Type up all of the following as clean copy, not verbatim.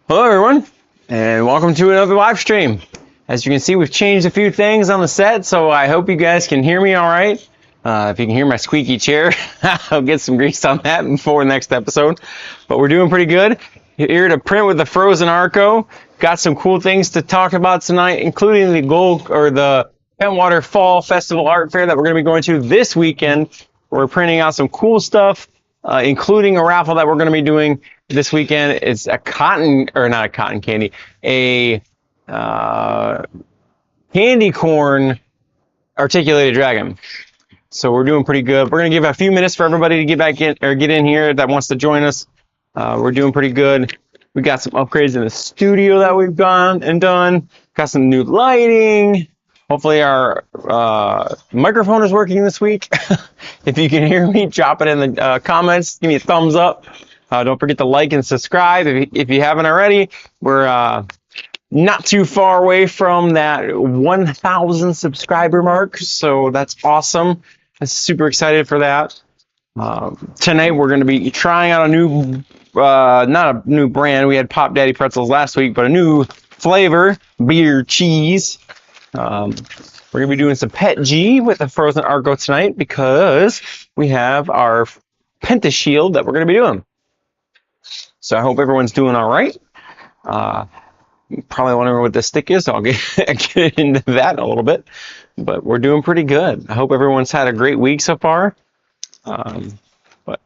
Hello everyone, and welcome to another live stream. As you can see, we've changed a few things on the set, so I hope you guys can hear me all right. If you can hear my squeaky chair, I'll get some grease on that before the next episode. But we're doing pretty good. Here to print with the Phrozen Arco. Got some cool things to talk about tonight, including the Pentwater Fall Festival Art Fair that we're going to be going to this weekend. We're printing out some cool stuff, including a raffle that we're going to be doing this weekend. It's a candy corn articulated dragon. So we're doing pretty good. We're going to give a few minutes for everybody to get back in or get in here that wants to join us. We're doing pretty good. We got some upgrades in the studio that we've gone and done. Got some new lighting. Hopefully our microphone is working this week. If you can hear me, drop it in the comments. Give me a thumbs up. Don't forget to like and subscribe if you haven't already. We're not too far away from that 1,000 subscriber mark, so that's awesome. I'm super excited for that. Tonight we're going to be trying out a new, not a new brand. We had Pop Daddy Pretzels last week, but a new flavor, beer cheese. We're going to be doing some PETG with the Phrozen Arco tonight because we have our Penta Shield that we're going to be doing. So I hope everyone's doing all right. Probably wondering what this stick is, so I'll get into that in a little bit. But we're doing pretty good. I hope everyone's had a great week so far. But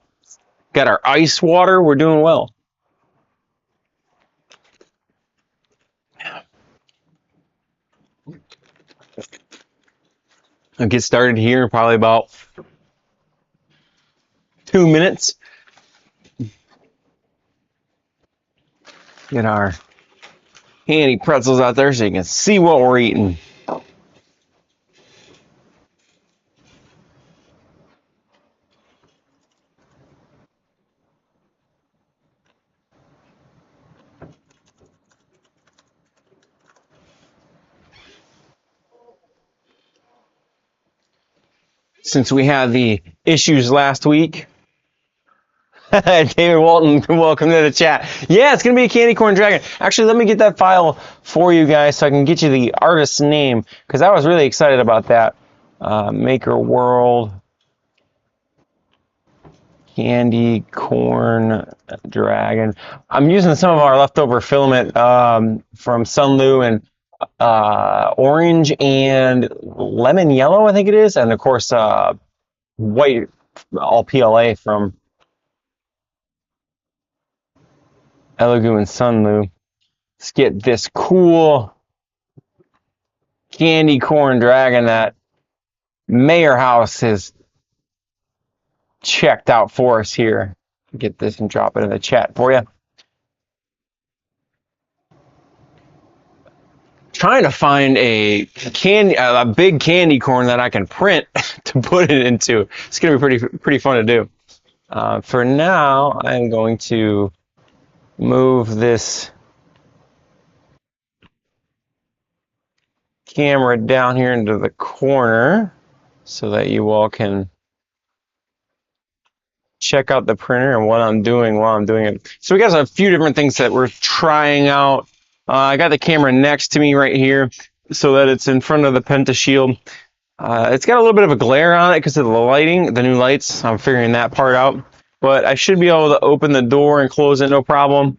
got our ice water. We're doing well. I'll get started here in probably about 2 minutes. Get our handy pretzels out there so you can see what we're eating. Since we had the issues last week, David Walton, welcome to the chat. Yeah, it's going to be a candy corn dragon. Actually, let me get that file for you guys so I can get you the artist's name, because I was really excited about that. Maker World Candy Corn Dragon. I'm using some of our leftover filament from Sunlu and orange and lemon yellow, I think it is, and of course white, all PLA from Elegoo and Sunlu. Let's get this cool candy corn dragon that Mayor House has checked out for us here. Get this and drop it in the chat for you. Trying to find a big candy corn that I can print to put it into. It's gonna be pretty fun to do. For now, I'm going to move this camera down here into the corner so that you all can check out the printer and what I'm doing while I'm doing it. So we got a few different things that we're trying out. I got the camera next to me right here so that it's in front of the Penta Shield. It's got a little bit of a glare on it because of the lighting, the new lights. I'm figuring that part out. But I should be able to open the door and close it no problem.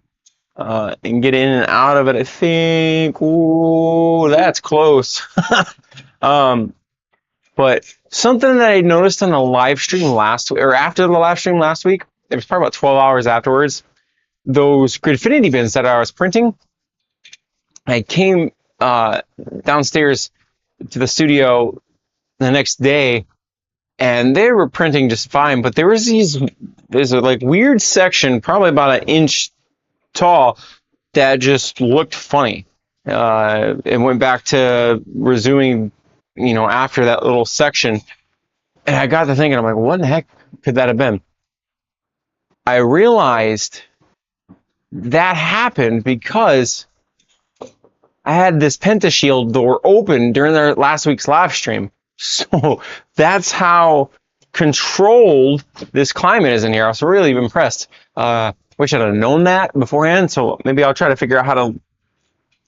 And get in and out of it, I think. Ooh, that's close. But something that I noticed on the live stream last week, or after the live stream last week, it was probably about 12 hours afterwards, those Gridfinity bins that I was printing, I came downstairs to the studio the next day, and they were printing just fine, but there's a like weird section, probably about 1 inch tall, that just looked funny. It went back to resuming, after that little section, and I got to thinking, I'm like, what the heck could that have been? I realized that happened because I had this Penta Shield door open during their last week's live stream. So that's how controlled this climate is in here. I was really impressed. Wish I'd have known that beforehand. So maybe I'll try to figure out how to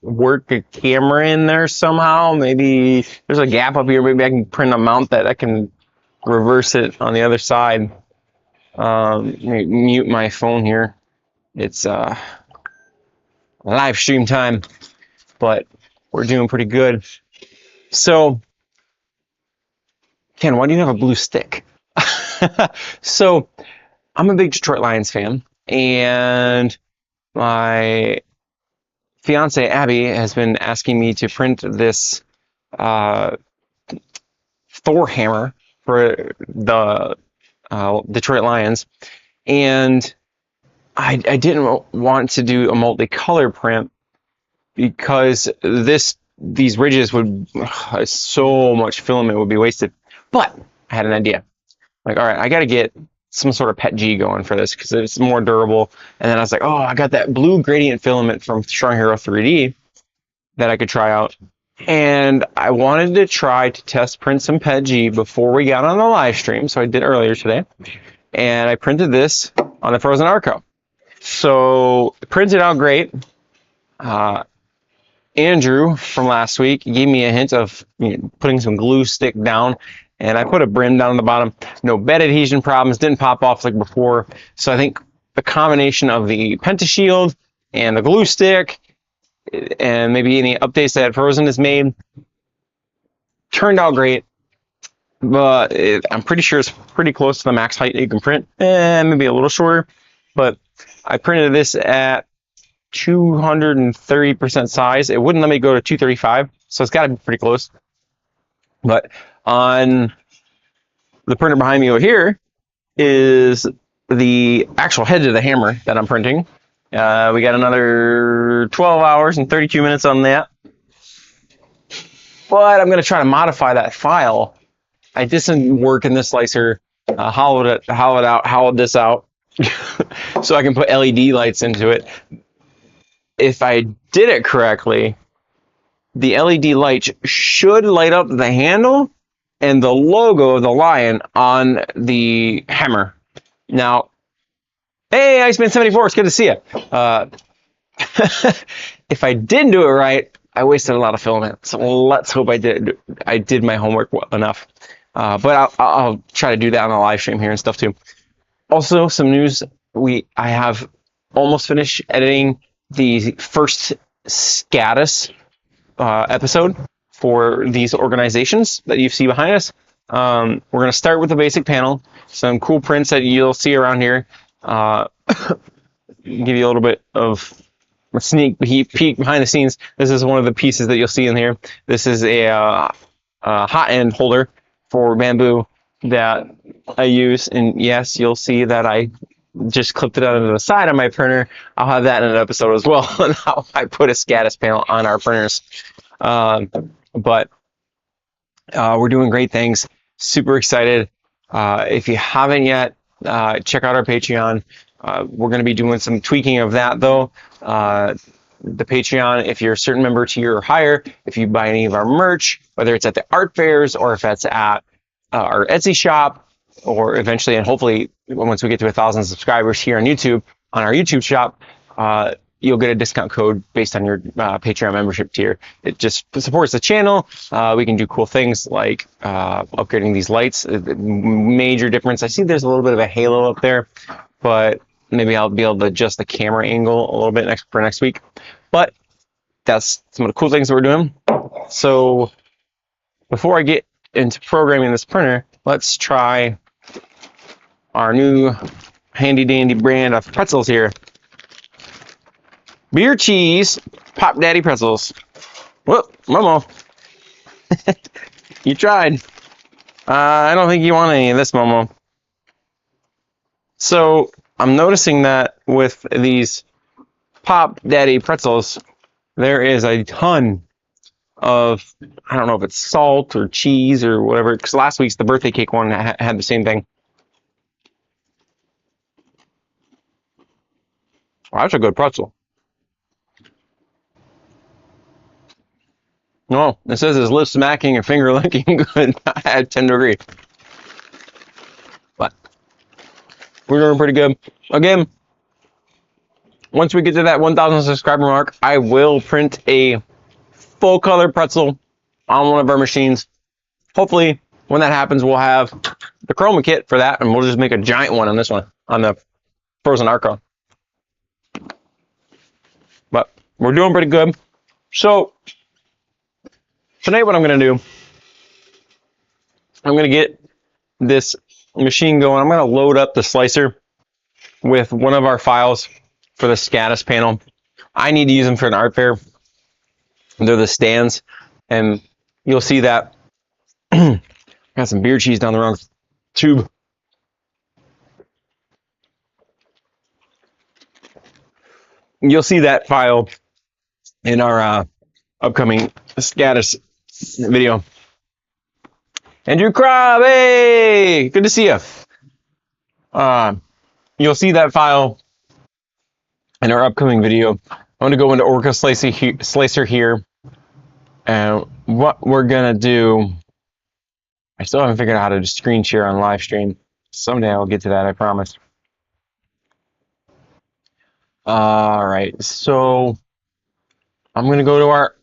work a camera in there somehow. Maybe there's a gap up here. Maybe I can print a mount that I can reverse it on the other side. Let me mute my phone here. It's live stream time, but we're doing pretty good. So, Ken, why do you have a blue stick? So, I'm a big Detroit Lions fan, and my fiance Abby has been asking me to print this Thor hammer for the Detroit Lions, and I didn't want to do a multicolor print because these ridges would so much filament would be wasted. But I had an idea. Like, all right, I got to get some sort of PETG going for this because it's more durable. And then I was like, oh, I got that blue gradient filament from Strong Hero 3D that I could try out. And I wanted to try to test print some PETG before we got on the live stream. So I did earlier today. And I printed this on the Phrozen Arco. So it printed out great. Andrew from last week gave me a hint of putting some glue stick down, and I put a brim down on the bottom. No bed adhesion problems, didn't pop off like before. So I think the combination of the Pentashield and the glue stick and maybe any updates that Frozen has made turned out great. But I'm pretty sure it's pretty close to the max height you can print, maybe a little shorter. But I printed this at 230% size. It wouldn't let me go to 235, so it's got to be pretty close. But on the printer behind me over here is the actual head of the hammer that I'm printing. We got another 12 hours and 32 minutes on that. But I'm going to try to modify that file. I did some work in this slicer, hollowed this out, so I can put LED lights into it. If I did it correctly, the LED light should light up the handle and the logo of the lion on the hammer. Now, hey, Iceman74, it's good to see you. If I didn't do it right, I wasted a lot of filament. So let's hope I did my homework well enough. But I'll try to do that on the live stream here and stuff too. Also, some news. I have almost finished editing the first SCADAS episode for these organizations that you see behind us. We're going to start with the basic panel. Some cool prints that you'll see around here. Give you a little bit of a sneak peek behind the scenes. This is one of the pieces that you'll see in here. This is a hot end holder for bamboo that I use, and yes, you'll see that I just clipped it out of the side of my printer. I'll have that in an episode as well on how I put a SCADAS panel on our printers. But we're doing great things. Super excited. If you haven't yet, check out our Patreon. We're going to be doing some tweaking of that though. The Patreon, if you're a certain member tier or higher, if you buy any of our merch, whether it's at the art fairs or if it's at our Etsy shop, or eventually and hopefully once we get to 1,000 subscribers here on YouTube, on our YouTube shop, you'll get a discount code based on your Patreon membership tier. It just supports the channel. We can do cool things like upgrading these lights. Major difference. I see there's a little bit of a halo up there, but maybe I'll be able to adjust the camera angle a little bit for next week. But that's some of the cool things that we're doing. So before I get into programming this printer, let's try our new handy dandy brand of pretzels here. Beer cheese Pop Daddy pretzels. Whoop, Momo. You tried. I don't think you want any of this, Momo. So I'm noticing that with these Pop Daddy pretzels, there is a ton of, I don't know if it's salt or cheese or whatever, because last week's the birthday cake one had the same thing. Well, that's a good pretzel. No, it says it's lip smacking and finger licking good. I tend to agree. But we're doing pretty good. Again, once we get to that 1,000 subscriber mark, I will print a full color pretzel on one of our machines. Hopefully, when that happens, we'll have the chroma kit for that, and we'll just make a giant one on this one, on the Phrozen Arco. But we're doing pretty good. So tonight, what I'm going to do, I'm going to get this machine going. I'm going to load up the slicer with one of our files for the Scatus panel. I need to use them for an art fair. They're the stands, and you'll see that. Got some beer cheese down the wrong tube. You'll see that file in our upcoming Scatus video. Andrew Crab, hey, good to see you. You'll see that file in our upcoming video. I'm going to go into Orca Slicer here, and what we're going to do, I still haven't figured out how to screen share on live stream. Someday I'll get to that, I promise. All right, so I'm going to go to our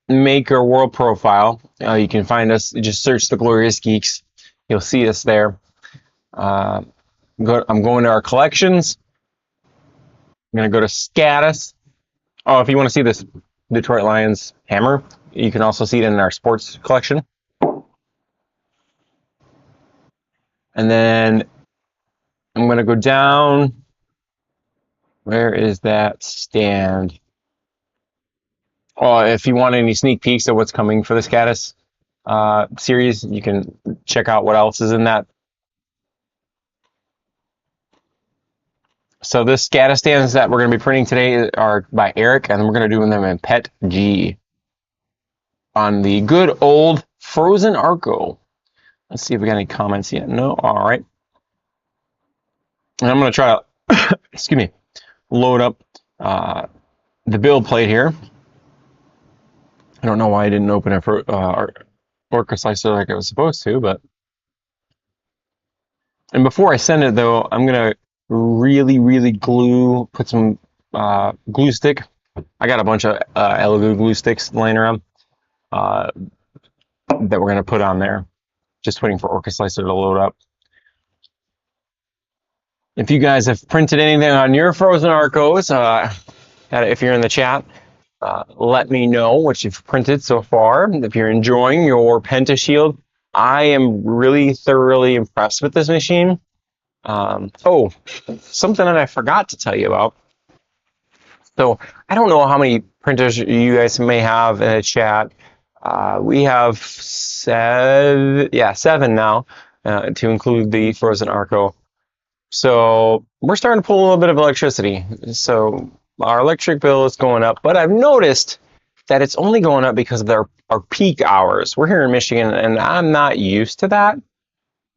Maker World profile. You can find us, just search the Glorious Geeks. You'll see us there. I'm going to our collections. I'm going to go to Scatus. Oh, if you want to see this Detroit Lions hammer, you can also see it in our sports collection. And then I'm going to go down. Where is that stand? Oh, if you want any sneak peeks of what's coming for the Scatus series, you can check out what else is in that. So this Scatus stands that we're going to be printing today are by Eric, and we're going to do them in PETG on the good old Phrozen Arco. Let's see if we got any comments yet. No? All right. And I'm going to try to, excuse me, load up the build plate here. I don't know why I didn't open it for Orca Slicer like I was supposed to, but. And before I send it, though, I'm going to really put some glue stick. I got a bunch of Elegoo glue sticks laying around that we're going to put on there. Just waiting for Orca Slicer to load up. If you guys have printed anything on your Phrozen Arcos, if you're in the chat, let me know what you've printed so far. If you're enjoying your Pentashield, I am really thoroughly impressed with this machine. Oh, something that I forgot to tell you about. So I don't know how many printers you guys may have in the chat. We have seven now, to include the Phrozen Arco. So we're starting to pull a little bit of electricity. So our electric bill is going up, but I've noticed that it's only going up because of our peak hours. We're here in Michigan, and I'm not used to that.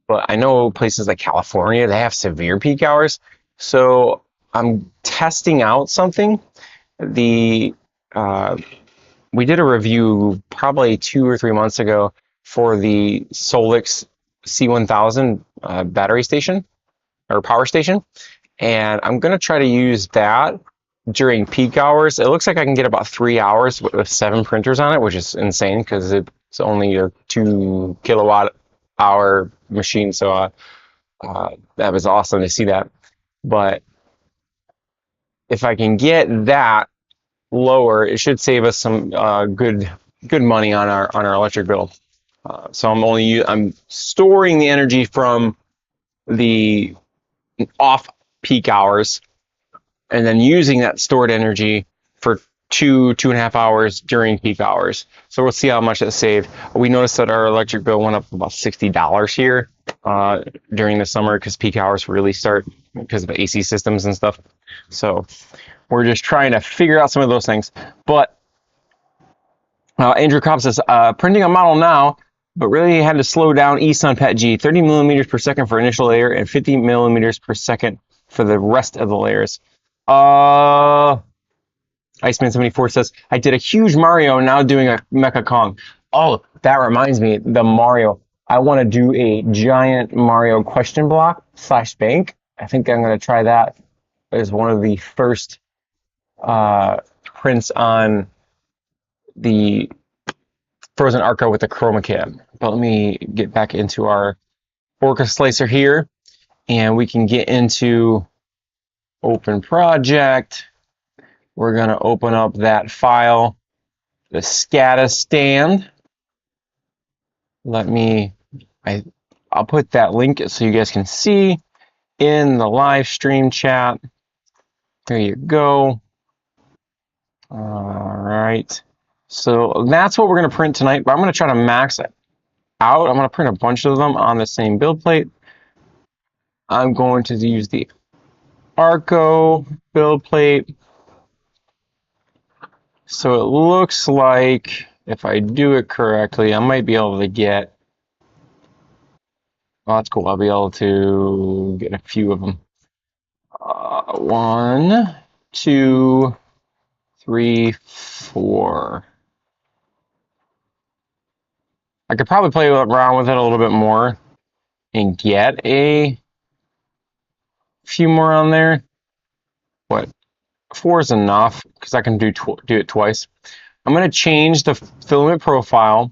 But I know places like California, they have severe peak hours. So I'm testing out something. We did a review probably 2 or 3 months ago for the Solix C1000 battery station or power station. And I'm going to try to use that during peak hours. It looks like I can get about 3 hours with 7 printers on it, which is insane because it's only a 2 kilowatt hour machine. So that was awesome to see that. But if I can get that lower, it should save us some good money on our electric bill. So I'm storing the energy from the off peak hours and then using that stored energy for 2.5 hours during peak hours. So we'll see how much it saved. We noticed that our electric bill went up about $60 here during the summer because peak hours really start because of AC systems and stuff. So we're just trying to figure out some of those things. But Andrew Kopp says, printing a model now, but really had to slow down east on PETG, 30 millimeters per second for initial layer and 50 millimeters per second for the rest of the layers. Iceman74 says, I did a huge Mario, now doing a Mecha Kong. Oh, that reminds me, the Mario. I want to do a giant Mario question block /bank. I think I'm going to try that is one of the first prints on the Phrozen Arco with the chroma kit. But let me get back into our Orca slicer here, and we can get into open project. We're going to open up that file, the SCADA stand. I'll put that link so you guys can see in the live stream chat. There you go. All right. So that's what we're going to print tonight, but I'm going to try to max it out. I'm going to print a bunch of them on the same build plate. I'm going to use the Arco build plate. So it looks like if I do it correctly, I might be able to get, well, that's cool. I'll be able to get a few of them. 1, 2, 3, 4. I could probably play around with it a little bit more and get a few more on there. But 4 is enough because I can do it twice. I'm going to change the filament profile.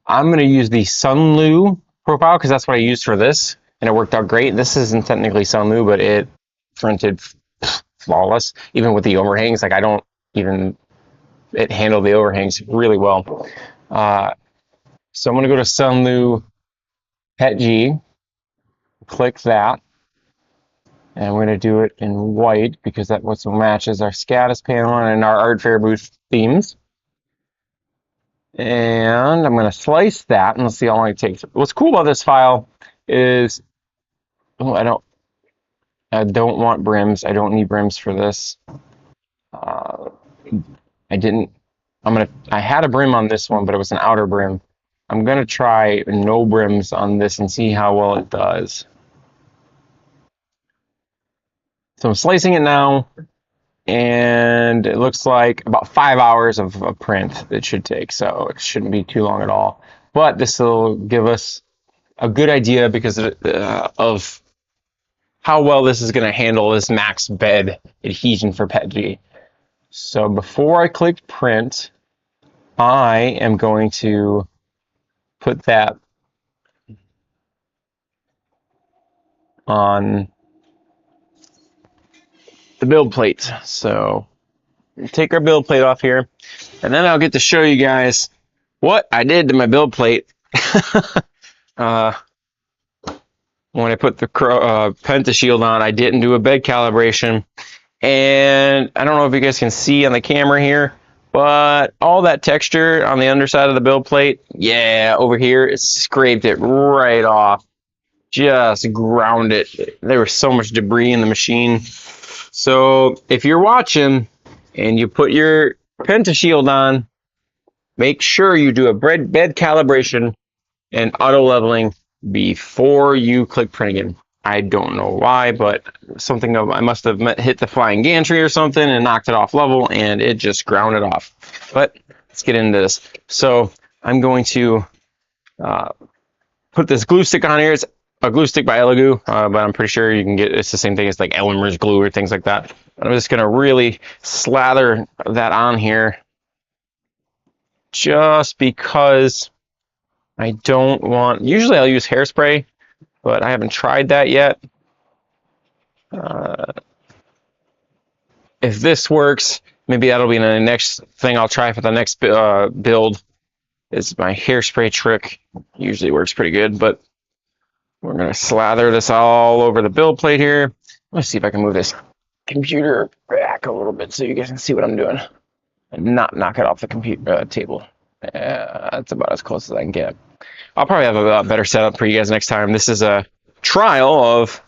I'm going to use the Sunlu profile because that's what I used for this, and it worked out great. This isn't technically Sunlu, but it printed flawless, even with the overhangs. Like it handled the overhangs really well. So I'm going to go to Sunlu PETG, click that, and we're going to do it in white because that's what matches our SCADA panel and our Art Fair booth themes. And I'm going to slice that, and let's see how long it takes. What's cool about this file is, I don't want brims. I don't need brims for this. I had a brim on this one, but it was an outer brim. I'm going to try no brims on this and see how well it does. So I'm slicing it now, and it looks like about 5 hours of print it should take, so it shouldn't be too long at all. But this will give us a good idea because of how well this is going to handle this max bed adhesion for PETG. So before I click print, I am going to put that on the build plate. So take our build plate off here, and then I'll get to show you guys what I did to my build plate when I put the Pentashield on. I didn't do a bed calibration, and I don't know if you guys can see on the camera here, but all that texture on the underside of the build plate, yeah, over here, it scraped it right off. Just ground it. There was so much debris in the machine. So if you're watching and you put your Pentashield on, make sure you do a bed calibration and auto leveling before you click print again. I don't know why, but I must have hit the flying gantry or something and knocked it off level, and it just ground it off. But let's get into this. So I'm going to put this glue stick on here. It's a glue stick by Elegoo, but I'm pretty sure you can get, it's the same thing as like Elmer's glue or things like that. I'm just gonna really slather that on here just because I don't want, usually I'll use hairspray, but I haven't tried that yet. If this works, maybe that'll be the next thing I'll try for the next build. Is my hairspray trick. Usually works pretty good, but we're gonna slather this all over the build plate here. Let's see if I can move this computer back a little bit so you guys can see what I'm doing and not knock it off the computer table. That's about as close as I can get. I'll probably have a better setup for you guys next time. This is a trial of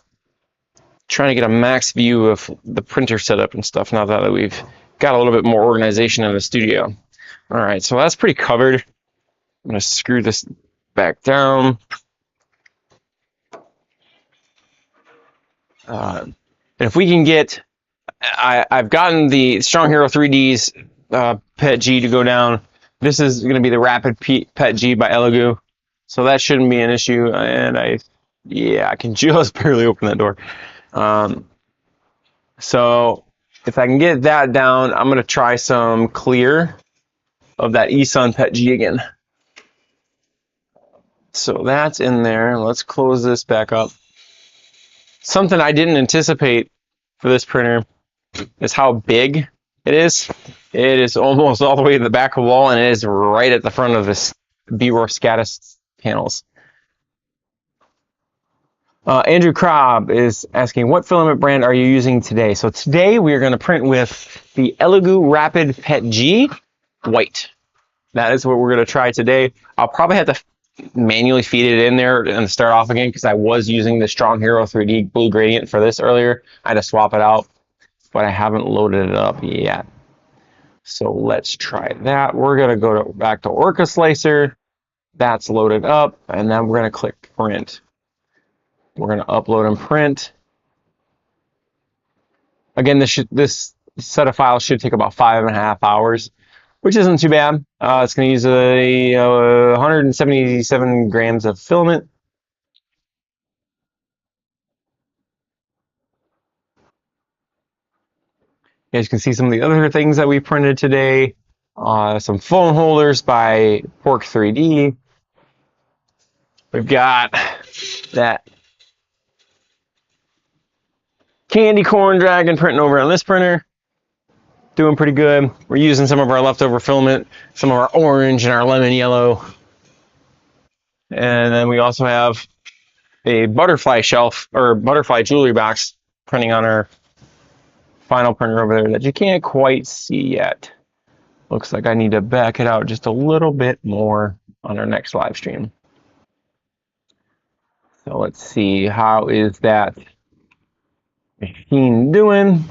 trying to get a max view of the printer setup and stuff now that we've got a little bit more organization in the studio. All right, so that's pretty covered. I'm gonna screw this back down. And if we can get, I've gotten the Strong Hero 3D's PETG to go down. This is going to be the Rapid PETG by Elegoo, so that shouldn't be an issue. And I can just barely open that door. So if I can get that down, I'm gonna try some clear of that eSun PETG again. So that's in there. Let's close this back up. Something I didn't anticipate for this printer is how big it is. It is almost all the way to the back of the wall, and it is right at the front of this B-Roar SCADA panels. Andrew Krob is asking, what filament brand are you using today? So today we are going to print with the Elegoo Rapid PETG White. That is what we're going to try today. I'll probably have to manually feed it in there and start off again because I was using the Strong Hero 3D blue gradient for this earlier. I had to swap it out, but I haven't loaded it up yet. So let's try that. We're going to go back to Orca Slicer. That's loaded up, and then we're going to click print. We're going to upload and print. Again, this set of files should take about 5.5 hours, which isn't too bad. It's going to use 177 grams of filament. You guys can see some of the other things that we printed today. Some phone holders by Pork 3D. We've got that candy corn dragon printing over on this printer. Doing pretty good. We're using some of our leftover filament, some of our orange and our lemon yellow. And then we also have a butterfly shelf or butterfly jewelry box printing on our final printer over there that you can't quite see yet. Looks like I need to back it out just a little bit more on our next live stream. So let's see, how is that machine doing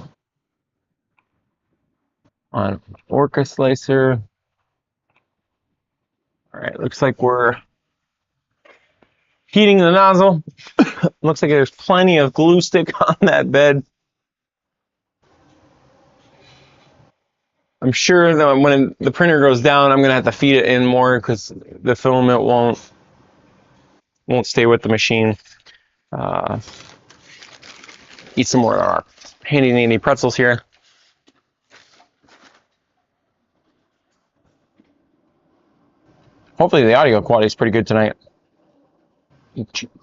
on Orca Slicer? All right, looks like we're heating the nozzle. Looks like there's plenty of glue stick on that bed. I'm sure that when the printer goes down, I'm gonna have to feed it in more because the filament won't stay with the machine. Eat some more of our handy dandy pretzels here. Hopefully the audio quality is pretty good tonight.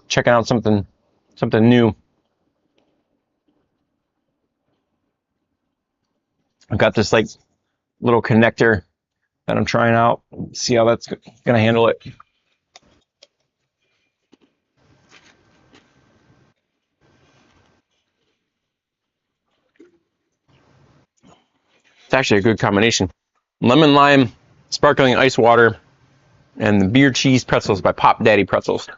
Checking out something new. I've got this like little connector that I'm trying out. See how that's gonna handle it. It's actually a good combination. Lemon lime, sparkling ice water, and the beer cheese pretzels by Pop Daddy Pretzels.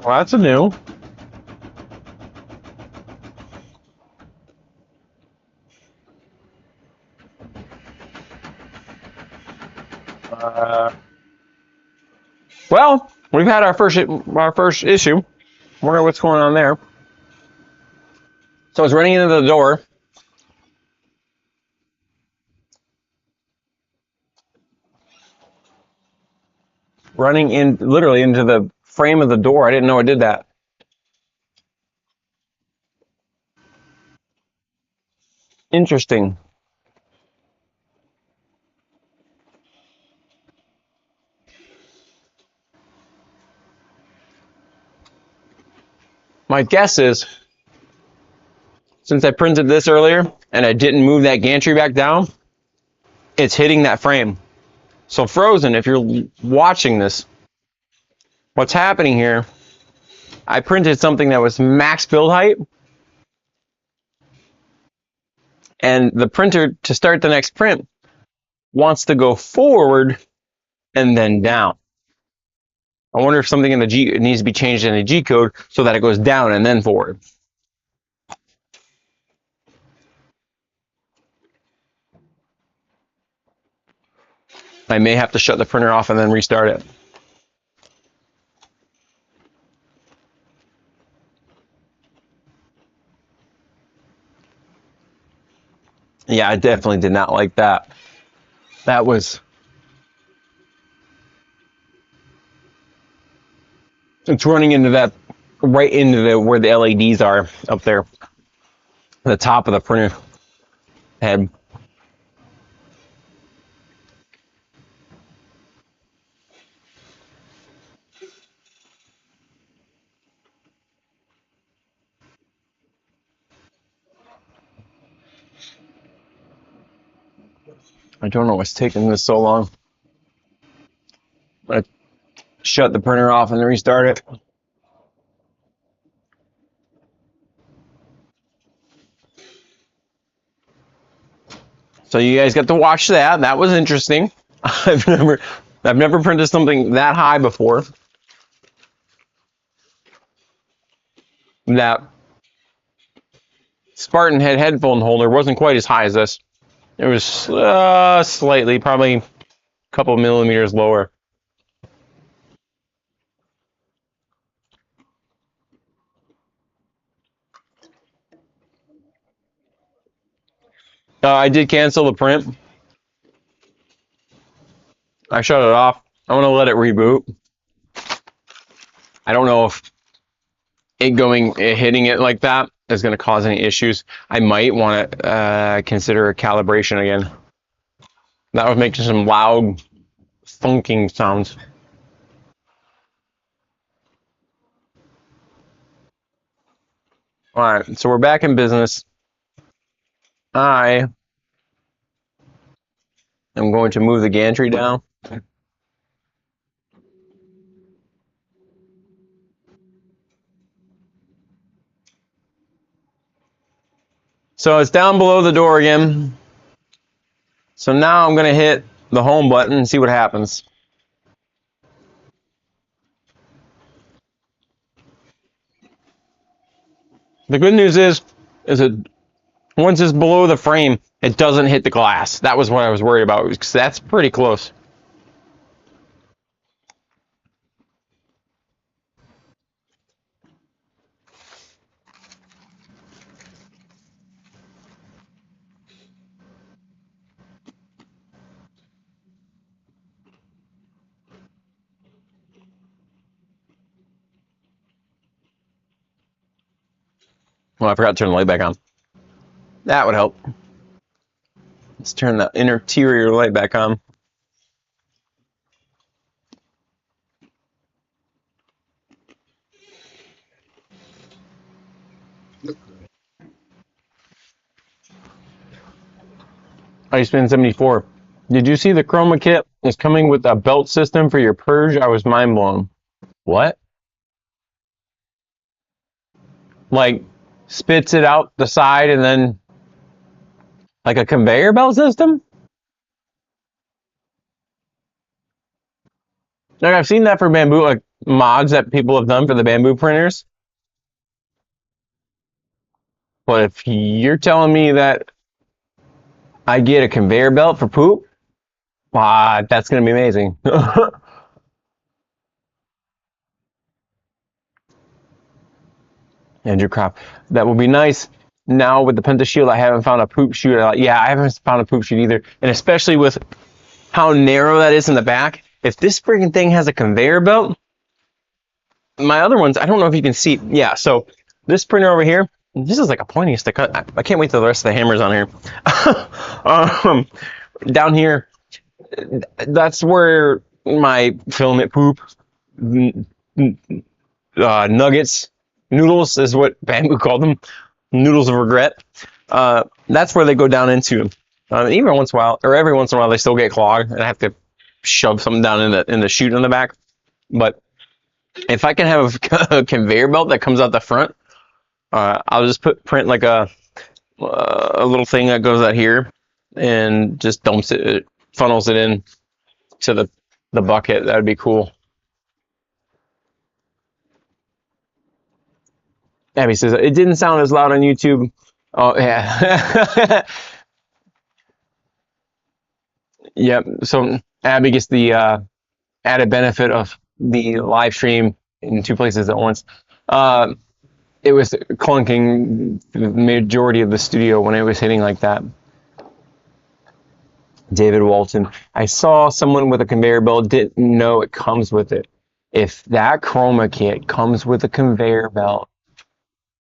Well, that's a new. Well, we've had our first issue. Wonder what's going on there. So it's running into the door. Running in literally into the frame of the door. I didn't know it did that. Interesting. My guess is, since I printed this earlier and I didn't move that gantry back down, it's hitting that frame. So Frozen, if you're watching this, what's happening here, I printed something that was max build height, and the printer, to start the next print, wants to go forward and then down. I wonder if something in the G needs to be changed in the G code so that it goes down and then forward. I may have to shut the printer off and then restart it. Yeah, I definitely did not like that. That was, it's running into that, right into the where the LEDs are up there, the top of the printer head. I don't know what's taking this so long. I shut the printer off and restart it. So you guys got to watch that. That was interesting. I've never I've never printed something that high before. That Spartan headphone holder wasn't quite as high as this. It was slightly, probably a couple millimeters lower. I did cancel the print. I shut it off. I want to let it reboot. I don't know if hitting it like that is going to cause any issues. I might want to consider a calibration again. That was making some loud, thunking sounds. All right, so we're back in business. I am going to move the gantry down. So it's down below the door again. So now I'm going to hit the home button and see what happens. The good news is that once it's below the frame, it doesn't hit the glass. That was what I was worried about, because that's pretty close. Well, I forgot to turn the light back on. That would help. Let's turn the interior light back on. I spent 74. Did you see the Chroma kit is coming with a belt system for your purge? I was mind blown. What? Like spits it out the side and then like a conveyor belt system? Like I've seen that for bamboo, like mods that people have done for the bamboo printers. But if you're telling me that I get a conveyor belt for poop, that's gonna be amazing. Andrew Crop, that would be nice. Now with the Penta Shield, I haven't found a poop chute. Yeah, I haven't found a poop chute either, and especially with how narrow that is in the back. If this freaking thing has a conveyor belt, my other ones, I don't know if you can see. Yeah, so this printer over here, this is like a pointy stick. I can't wait till the rest of the hammers on here. Down here, that's where my filament poop, nuggets, noodles is what Bamboo called them, noodles of regret. That's where they go down into. Even once in a while, or every once in a while, they still get clogged, and I have to shove something down in the chute in the back. But if I can have a conveyor belt that comes out the front, I'll just print like a little thing that goes out here and just dumps it, funnels it in to the bucket. That would be cool. Abby says it didn't sound as loud on YouTube. Oh yeah. Yep. So Abby gets the added benefit of the live stream in two places at once. It was clunking the majority of the studio when it was hitting like that. David Walton. I saw someone with a conveyor belt, didn't know it comes with it. If that chroma kit comes with a conveyor belt,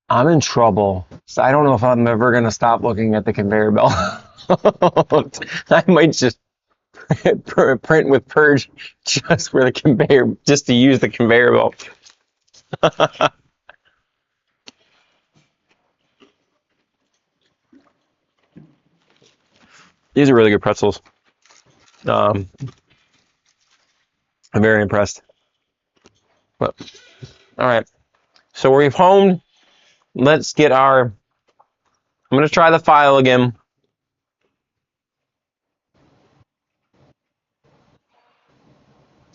I'm in trouble. So I don't know if I'm ever gonna stop looking at the conveyor belt. I might just print with purge just for the conveyor, just to use the conveyor belt. These are really good pretzels. I'm very impressed. But all right, so we've homed. Let's get our. I'm gonna try the file again.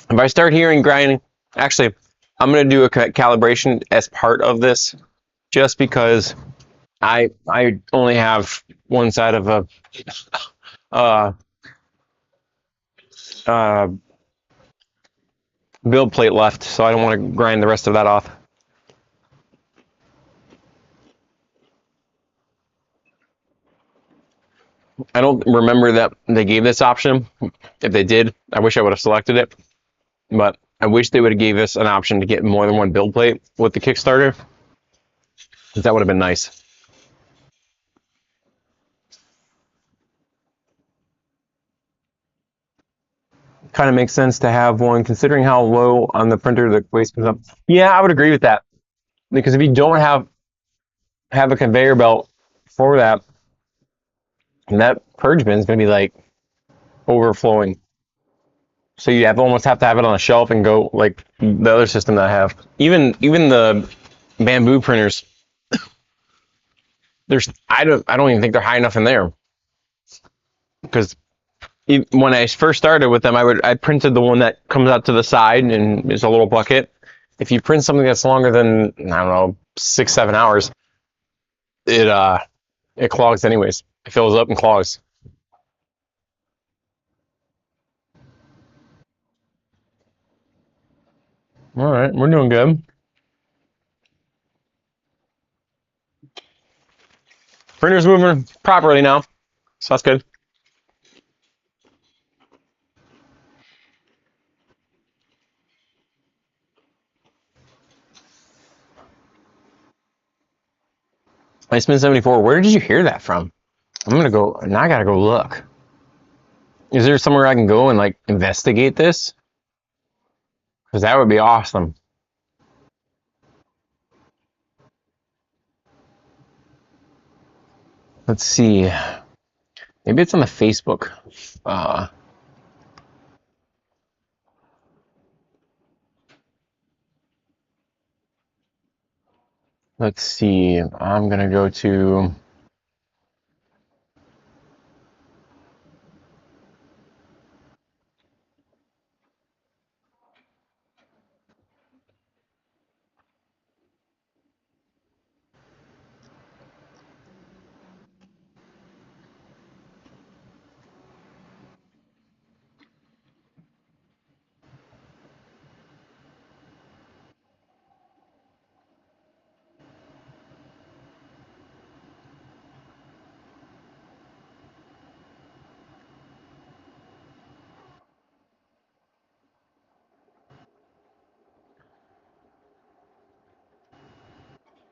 If I start hearing grinding, actually, I'm gonna do a calibration as part of this, just because I only have one side of a uh, uh, build plate left, so I don't want to grind the rest of that off. I don't remember that they gave this option. If they did, I wish I would have selected it, but I wish they would have gave us an option to get more than one build plate with the Kickstarter, because that would have been nice. Kind of makes sense to have one, considering how low on the printer the waste comes up. Yeah, I would agree with that, because if you don't have a conveyor belt for that, that purge bin is going to be like overflowing. So you almost have to have it on a shelf and go like the other system that I have. Even the bamboo printers, I don't even think they're high enough in there, because when I first started with them, I printed the one that comes out to the side and is a little bucket. If you print something that's longer than, I don't know, 6-7 hours, it clogs anyways. It fills up and clogs. All right, we're doing good. Printer's moving properly now, so that's good. I spent 74. Where did you hear that from? I'm gonna go now. I gotta go look. Is there somewhere I can go and like investigate this? Because that would be awesome. Let's see. Maybe it's on the Facebook. Uh, let's see. I'm gonna go to.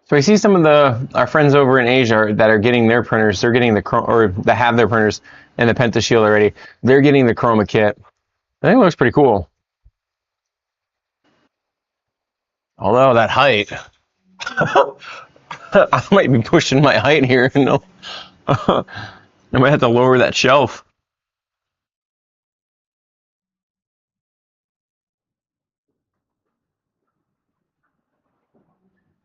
So I see some of our friends over in Asia that are getting their printers. They're getting or that have their printers and the Pentashield already. They're getting the Chroma kit. I think it looks pretty cool. Although that height, I might be pushing my height here. No, I might have to lower that shelf.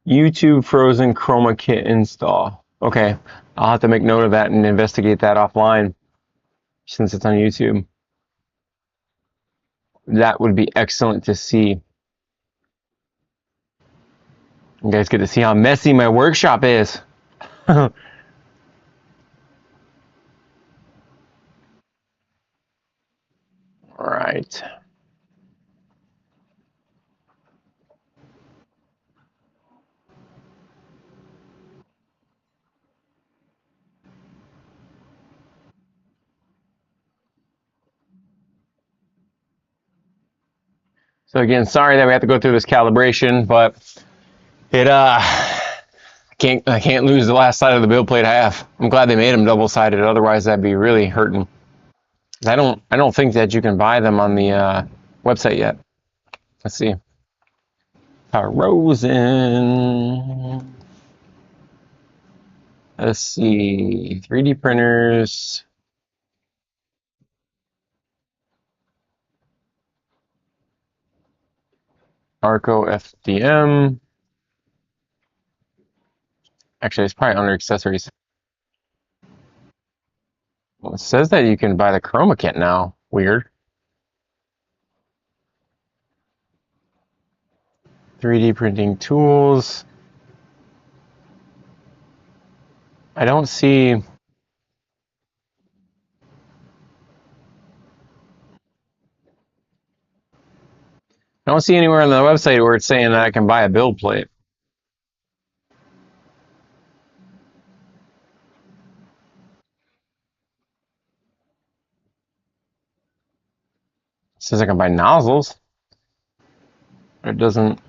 YouTube Frozen Chroma kit install. Okay, I'll have to make note of that and investigate that offline since it's on YouTube. That would be excellent to see. You guys get to see how messy my workshop is. All right. So again, sorry that we have to go through this calibration, but it I can't lose the last side of the build plate half. I'm glad they made them double-sided, otherwise that'd be really hurting. I don't think that you can buy them on the website yet. Let's see. Frozen. Let's see. 3D printers. Arco FDM. Actually, it's probably under accessories. Well, it says that you can buy the chroma kit now. Weird. 3D printing tools. I don't see. I don't see anywhere on the website where it's saying that I can buy a build plate. It says I can buy nozzles. It doesn't.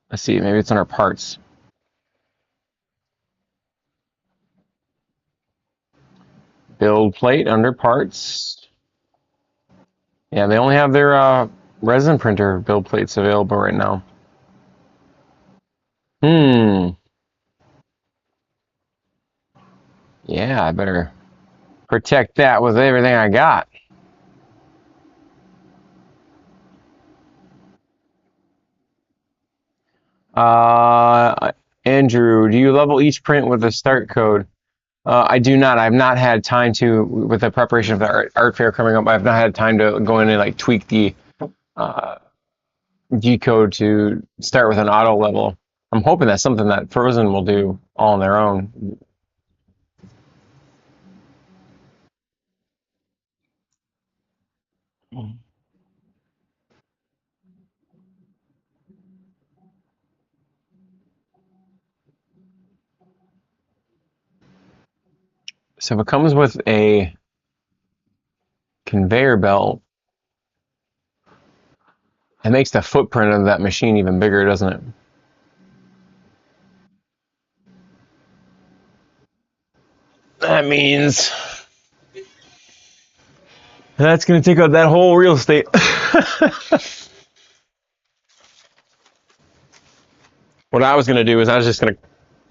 Let's see, maybe it's under parts. Build plate under parts. Yeah, they only have their resin printer build plates available right now. Yeah, I better protect that with everything I got. Andrew, do you level each print with a start code? I do not. I've not had time to, with the preparation of the art fair coming up, I've not had time to go in and like tweak the G code to start with an auto level. I'm hoping that's something that Phrozen will do all on their own. So if it comes with a conveyor belt, it makes the footprint of that machine even bigger, doesn't it? That means that's going to take up that whole real estate. What I was going to do is I was just going to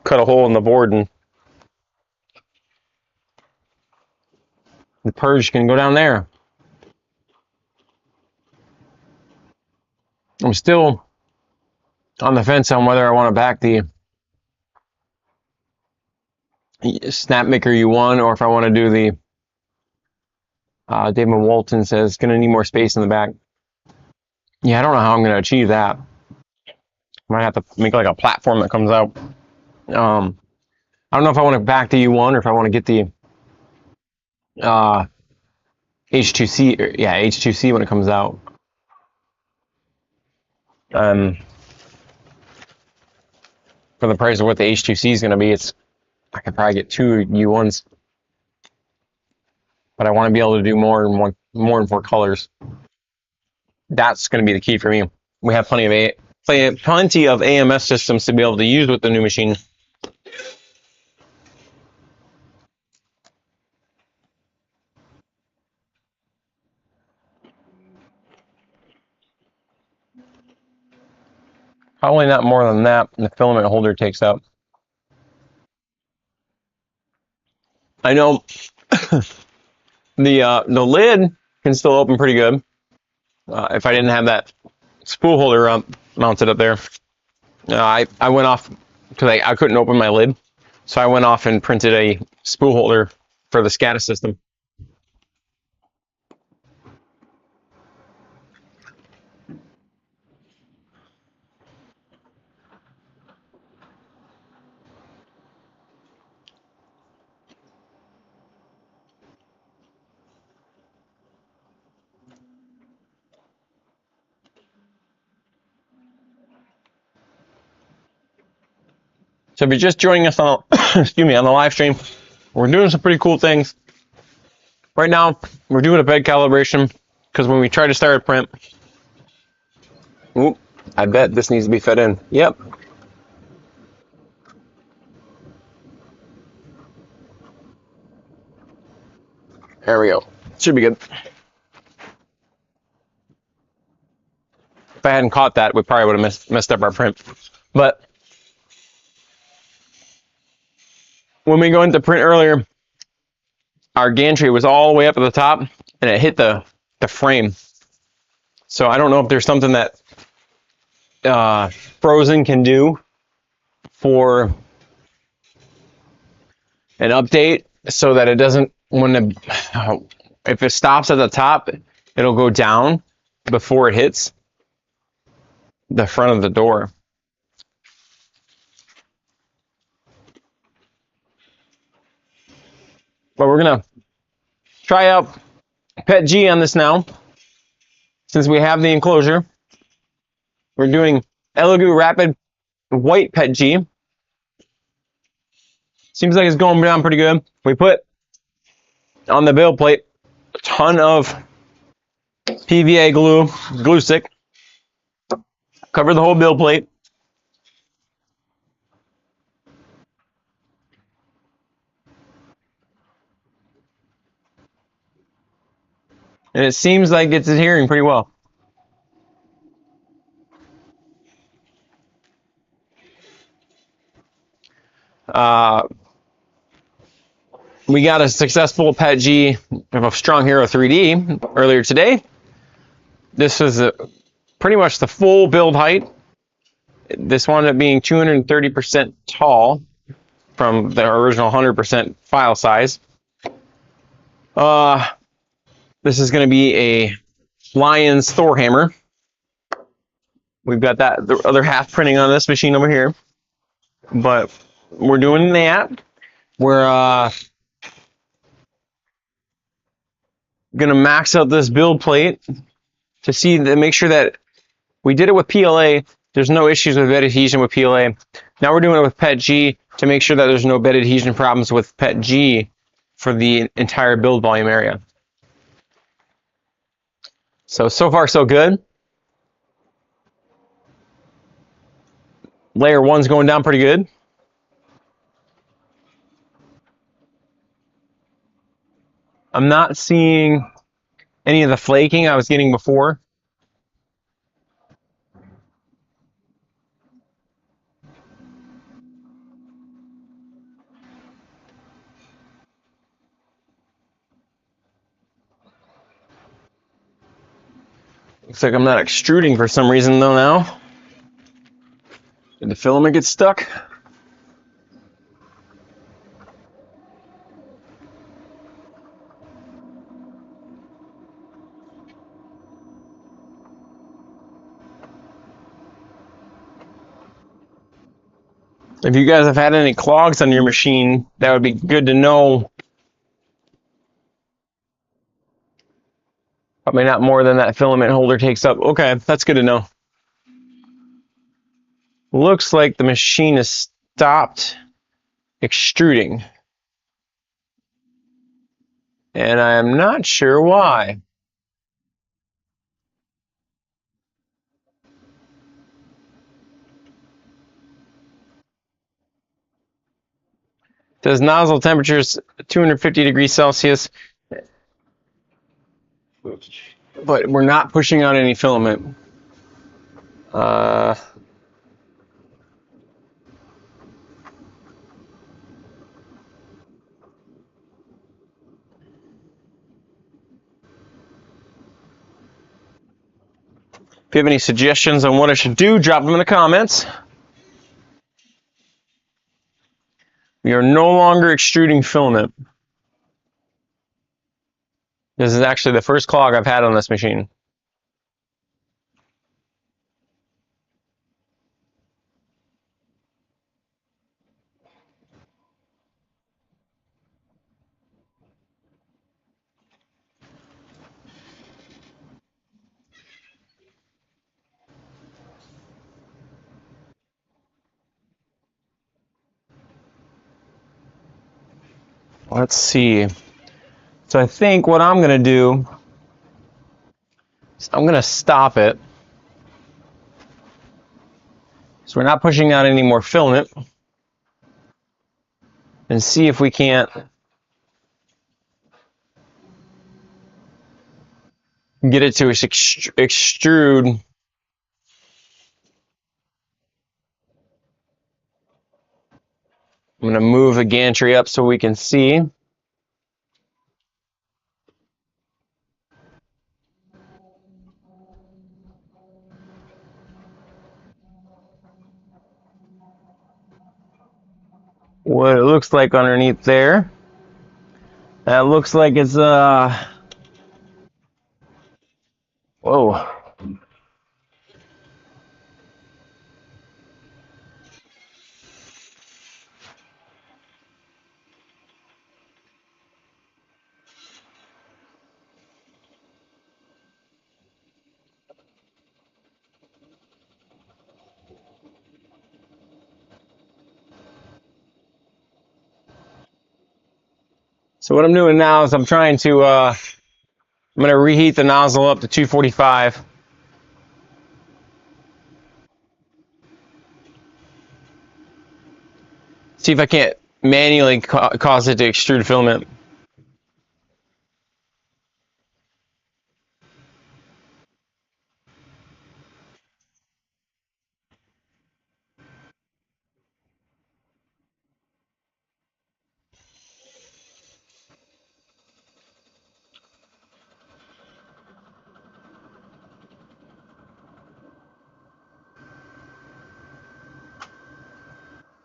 cut a hole in the board and the purge can go down there. I'm still on the fence on whether I want to back the Snapmaker U1 or if I want to do the David Walton says going to need more space in the back. Yeah, I don't know how I'm going to achieve that. I might have to make like a platform that comes out. I don't know if I want to back the U1 or if I want to get the H2C. Yeah, H2C when it comes out. For the price of what the H2C is going to be, I could probably get 2 U1s. But I want to be able to do more in 4 colors. That's going to be the key for me. We have plenty of AMS systems to be able to use with the new machine. Probably not more than that. The filament holder takes up. I know the lid can still open pretty good. If I didn't have that spool holder mounted up there, I went off because I couldn't open my lid, so I went off and printed a spool holder for the SCADA system. So if you're just joining us on, excuse me, on the live stream, we're doing some pretty cool things. Right now, we're doing a bed calibration because when we try to start a print, oop, I bet this needs to be fed in. Yep. There we go. Should be good. If I hadn't caught that, we probably would have messed up our print. But when we go into print earlier, our gantry was all the way up at the top and it hit the frame. So I don't know if there's something that Phrozen can do for an update so that it doesn't, if it stops at the top, it'll go down before it hits the front of the door. But we're gonna try out PETG on this now. Since we have the enclosure, we're doing Elegoo Rapid White PETG. Seems like it's going down pretty good. We put on the build plate a ton of PVA glue stick. Cover the whole build plate. And it seems like it's adhering pretty well. We got a successful PETG of a Strong Hero 3D earlier today. This is pretty much the full build height. This wound up being 230% tall from the original 100% file size. This is going to be a Lion's Thor hammer. We've got the other half printing on this machine over here. But we're doing that. We're gonna max out this build plate to make sure that we did it with PLA. There's no issues with bed adhesion with PLA. Now we're doing it with PETG to make sure that there's no bed adhesion problems with PETG for the entire build volume area. So far so good. Layer 1's going down pretty good. I'm not seeing any of the flaking I was getting before. Looks like I'm not extruding for some reason though now. Did the filament get stuck? If you guys have had any clogs on your machine, that would be good to know. Probably not more than that filament holder takes up. Okay, that's good to know. Looks like the machine has stopped extruding. And I am not sure why. It says nozzle temperatures 250 degrees Celsius. But we're not pushing out any filament. If you have any suggestions on what I should do, drop them in the comments. We are no longer extruding filament. This is actually the first clog I've had on this machine. Let's see. So I think what I'm going to do So I'm gonna stop it. So we're not pushing out any more filament, and see if we can't get it to extrude. I'm going to move the gantry up so we can see. What it looks like underneath there. That looks like it's whoa. So what I'm doing now is I'm trying to I'm going to reheat the nozzle up to 245. See if I can't manually cause it to extrude filament.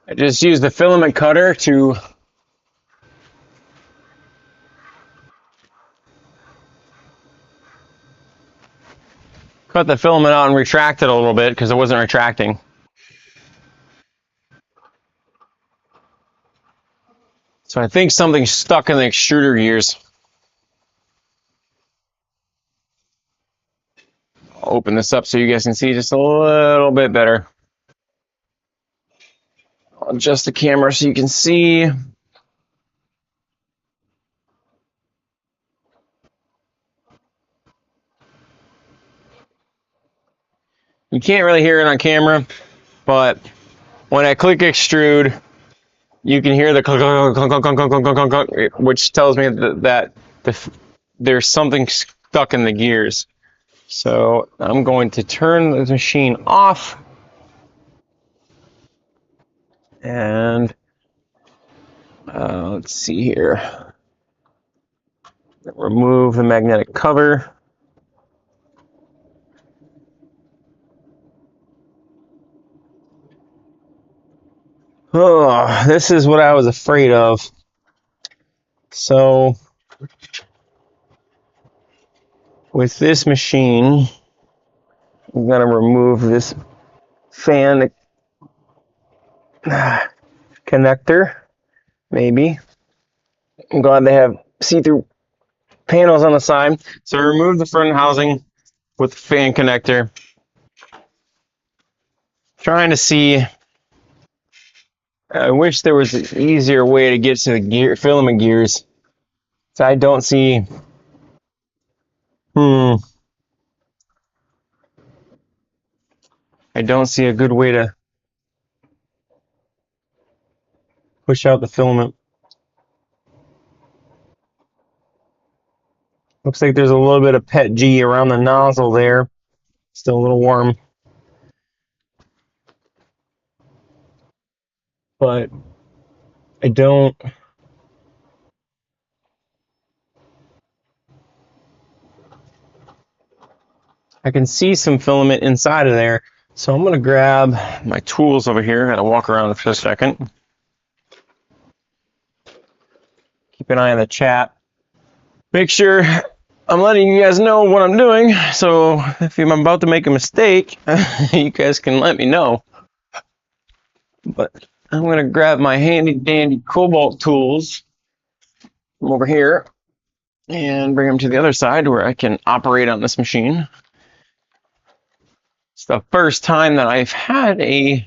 I just used the filament cutter to cut the filament out and retract it a little bit because it wasn't retracting. So I think something's stuck in the extruder gears. I'll open this up so you guys can see just a little bit better. I'll adjust the camera so you can see. You can't really hear it on camera, but when I click extrude, you can hear the clunk, clunk, clunk, clunk, clunk, clunk, clunk, clunk, which tells me that there's something stuck in the gears. So I'm going to turn the machine off and let's see here. Remove the magnetic cover. Oh, this is what I was afraid of. So with this machine, I'm going to remove this fan connector, maybe. I'm glad they have see-through panels on the side. So I removed the front housing with the fan connector. Trying to see, I wish there was an easier way to get to the filament gears. So I don't see, I don't see a good way to push out the filament. Looks like there's a little bit of PETG around the nozzle there. Still a little warm. But I don't. I can see some filament inside of there. So I'm going to grab my tools over here. I got to walk around for a second. Keep an eye on the chat. Make sure I'm letting you guys know what I'm doing. So if I'm about to make a mistake, you guys can let me know. But I'm going to grab my handy dandy cobalt tools from over here and bring them to the other side where I can operate on this machine. It's the first time that I've had a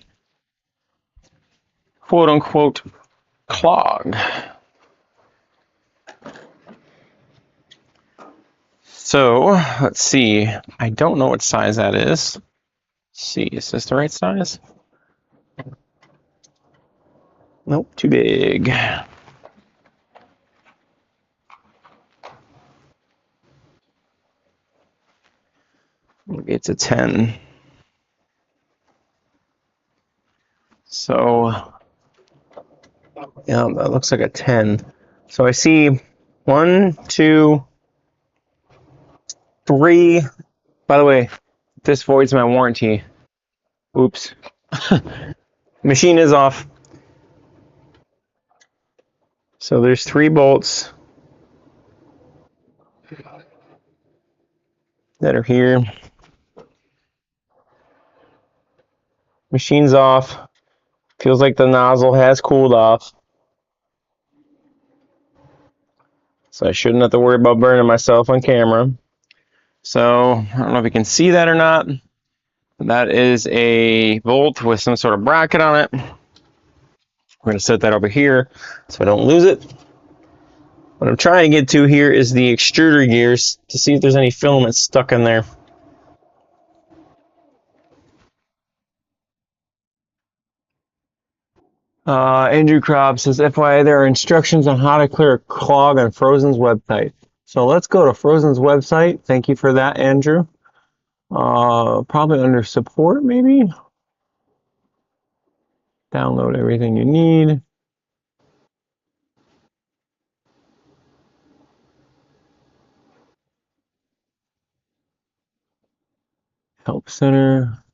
quote-unquote clog. So let's see. I don't know what size that is. Let's see, is this the right size? Nope, too big. Maybe it's a 10. So, yeah, that looks like a 10. So I see 1, 2, 3. By the way, this voids my warranty. Oops. Machine is off. So there's 3 bolts that are here. Machine's off. Feels like the nozzle has cooled off. So I shouldn't have to worry about burning myself on camera. So I don't know if you can see that or not. That is a bolt with some sort of bracket on it. We're going to set that over here so I don't lose it. What I'm trying to get to here is the extruder gears to see if there's any filament stuck in there. Andrew Kropp says, FYI, there are instructions on how to clear a clog on Phrozen's website. So let's go to Phrozen's website. Thank you for that, Andrew. Probably under support, maybe. Download everything you need. Help Center.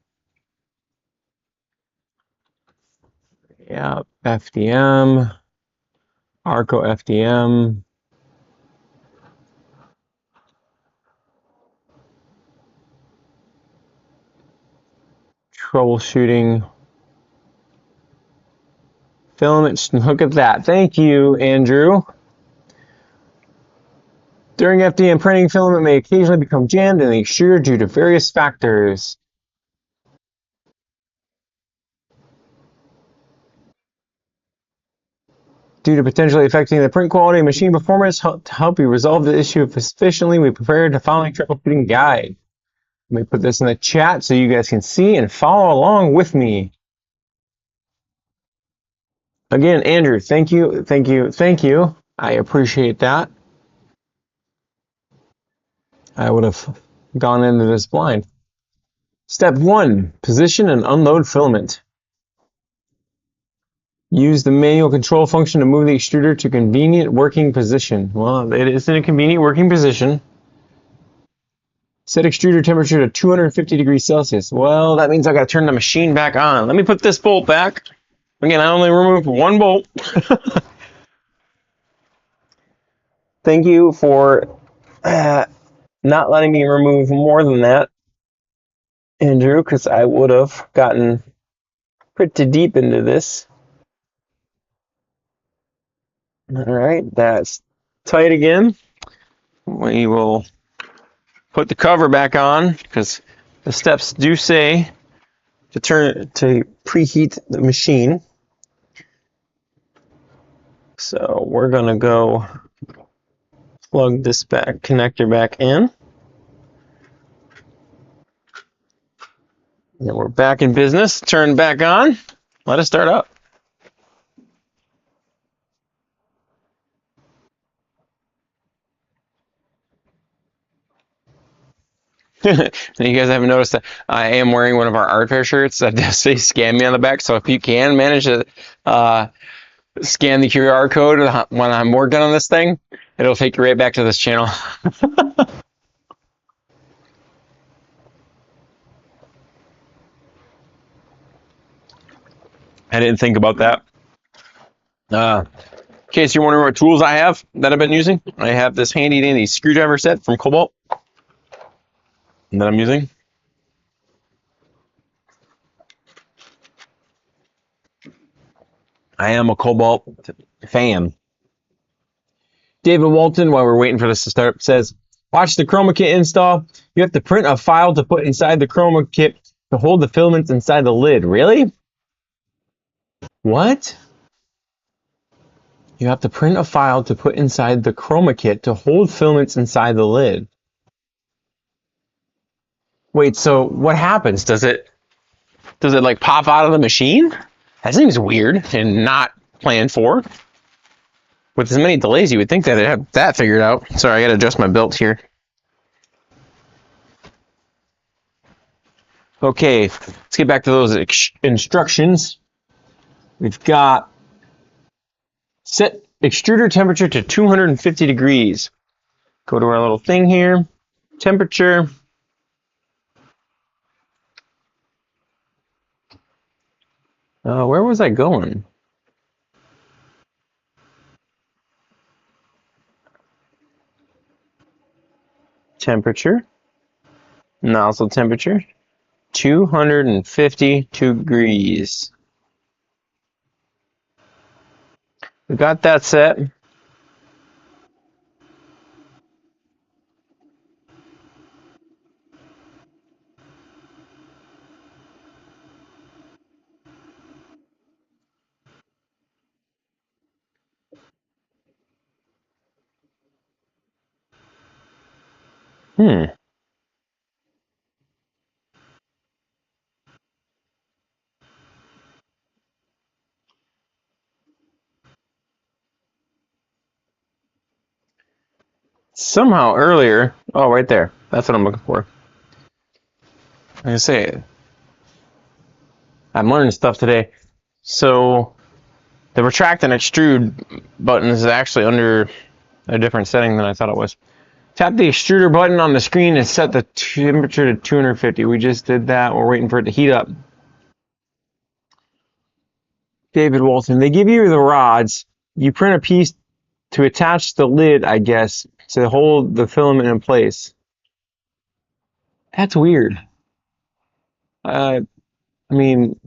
Yeah, FDM. Arco FDM. Troubleshooting. Filament. Look at that. Thank you, Andrew. During FDM printing, filament may occasionally become jammed in the extruder due to various factors. Due to potentially affecting the print quality and machine performance, to help you resolve the issue efficiently, we prepared the following troubleshooting guide. Let me put this in the chat so you guys can see and follow along with me. Again, Andrew, thank you, thank you, thank you. I appreciate that. I would have gone into this blind. Step 1, position and unload filament. Use the manual control function to move the extruder to convenient working position. Well, it is in a convenient working position. Set extruder temperature to 250 degrees Celsius. Well, that means I gotta turn the machine back on. Let me put this bolt back. Again, I only removed 1 bolt. Thank you for not letting me remove more than that, Andrew, because I would have gotten pretty deep into this. All right, that's tight again. We will put the cover back on because the steps do say to preheat the machine. So we're gonna go plug this connector back in. And we're back in business. Turn back on. Let it start up. You guys haven't noticed that I am wearing one of our art fair shirts that does say "Scan Me" on the back. So if you can manage to scan the QR code when I'm working on this thing, it'll take you right back to this channel. I didn't think about that. In case you're wondering what tools I have that I've been using, I have this handy dandy screwdriver set from Cobalt that I'm using. I am a Cobalt fan. David Walton, while we're waiting for this to start, says, watch the chroma kit install. You have to print a file to put inside the chroma kit to hold the filaments inside the lid. Really? What? You have to print a file to put inside the chroma kit to hold filaments inside the lid. Wait, so what happens? Does it like pop out of the machine? That seems weird and not planned for. With as many delays, you would think that it'd have that figured out. Sorry, I gotta adjust my belt here. Okay, let's get back to those instructions. We've got set extruder temperature to 250 degrees. Go to our little thing here. Temperature. Where was I going? Temperature. Nozzle temperature. 250 degrees. We got that set. Somehow earlier, oh, right there. That's what I'm looking for. Like I say, I'm learning stuff today. So the retract and extrude button is actually under a different setting than I thought it was. Tap the extruder button on the screen and set the temperature to 250. We just did that. We're waiting for it to heat up. David Walton, they give you the rods. You print a piece to attach the lid, I guess, to hold the filament in place. That's weird. I mean,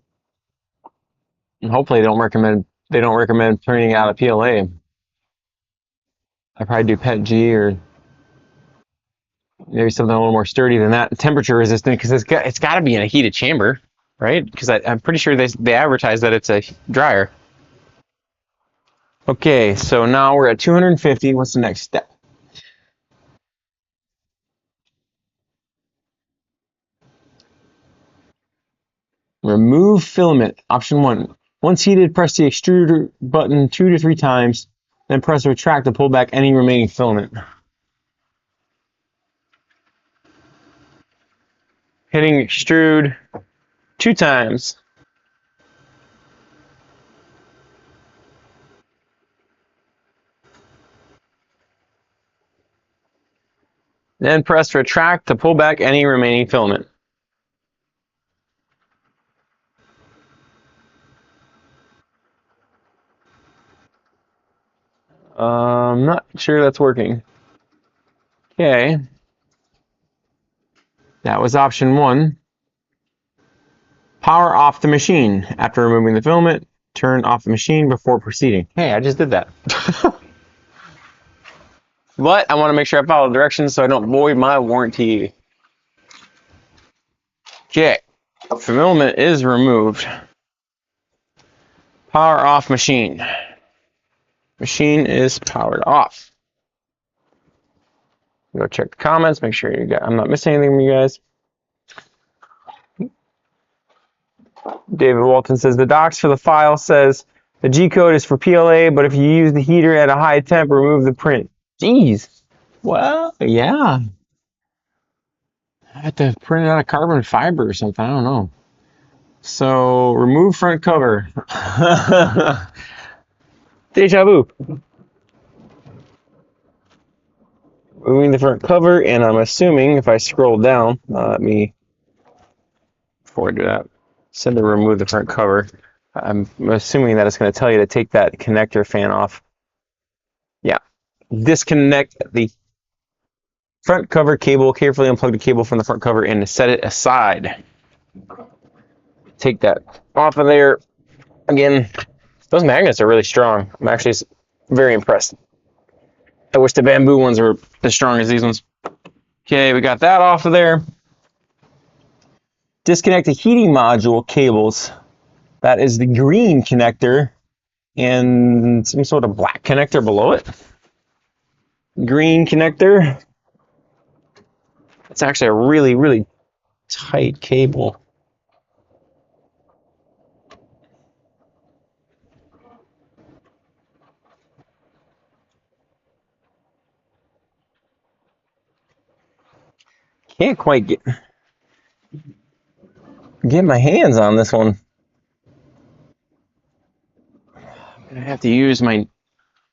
hopefully they don't recommend printing out a PLA. I probably do PETG or maybe something a little more sturdy than that. Temperature resistant, because it's got to be in a heated chamber, right? Because I'm pretty sure they advertise that it's a dryer. Okay, so now we're at 250. What's the next step? Remove filament. Option 1. Once heated, press the extruder button 2 to 3 times, then press retract to pull back any remaining filament. Hitting extrude 2 times. Then press retract to pull back any remaining filament. I'm not sure that's working. Okay. That was option 1. Power off the machine. After removing the filament, turn off the machine before proceeding. Hey, I just did that. But I want to make sure I follow directions so I don't void my warranty. Okay. Filament is removed. Power off machine. Machine is powered off. Go check the comments, make sure I'm not missing anything from you guys. David Walton says the docs for the file says the G code is for PLA, but if you use the heater at a high temp, remove the print. Jeez. Well, yeah. I have to print it out of carbon fiber or something. I don't know. So remove front cover. Deja vu. Moving the front cover, and I'm assuming if I scroll down, before I do that, said to remove the front cover. I'm assuming that it's going to tell you to take that connector fan off. Yeah. Disconnect the front cover cable, carefully unplug the cable from the front cover and set it aside. Take that off of there. Again, those magnets are really strong. I'm actually very impressed. I wish the bamboo ones were as strong as these ones. Okay, we got that off of there. Disconnect the heating module cables. That is the green connector and some sort of black connector below it. Green connector. It's actually a really, really tight cable. Can't quite get my hands on this one. I'm gonna have to use my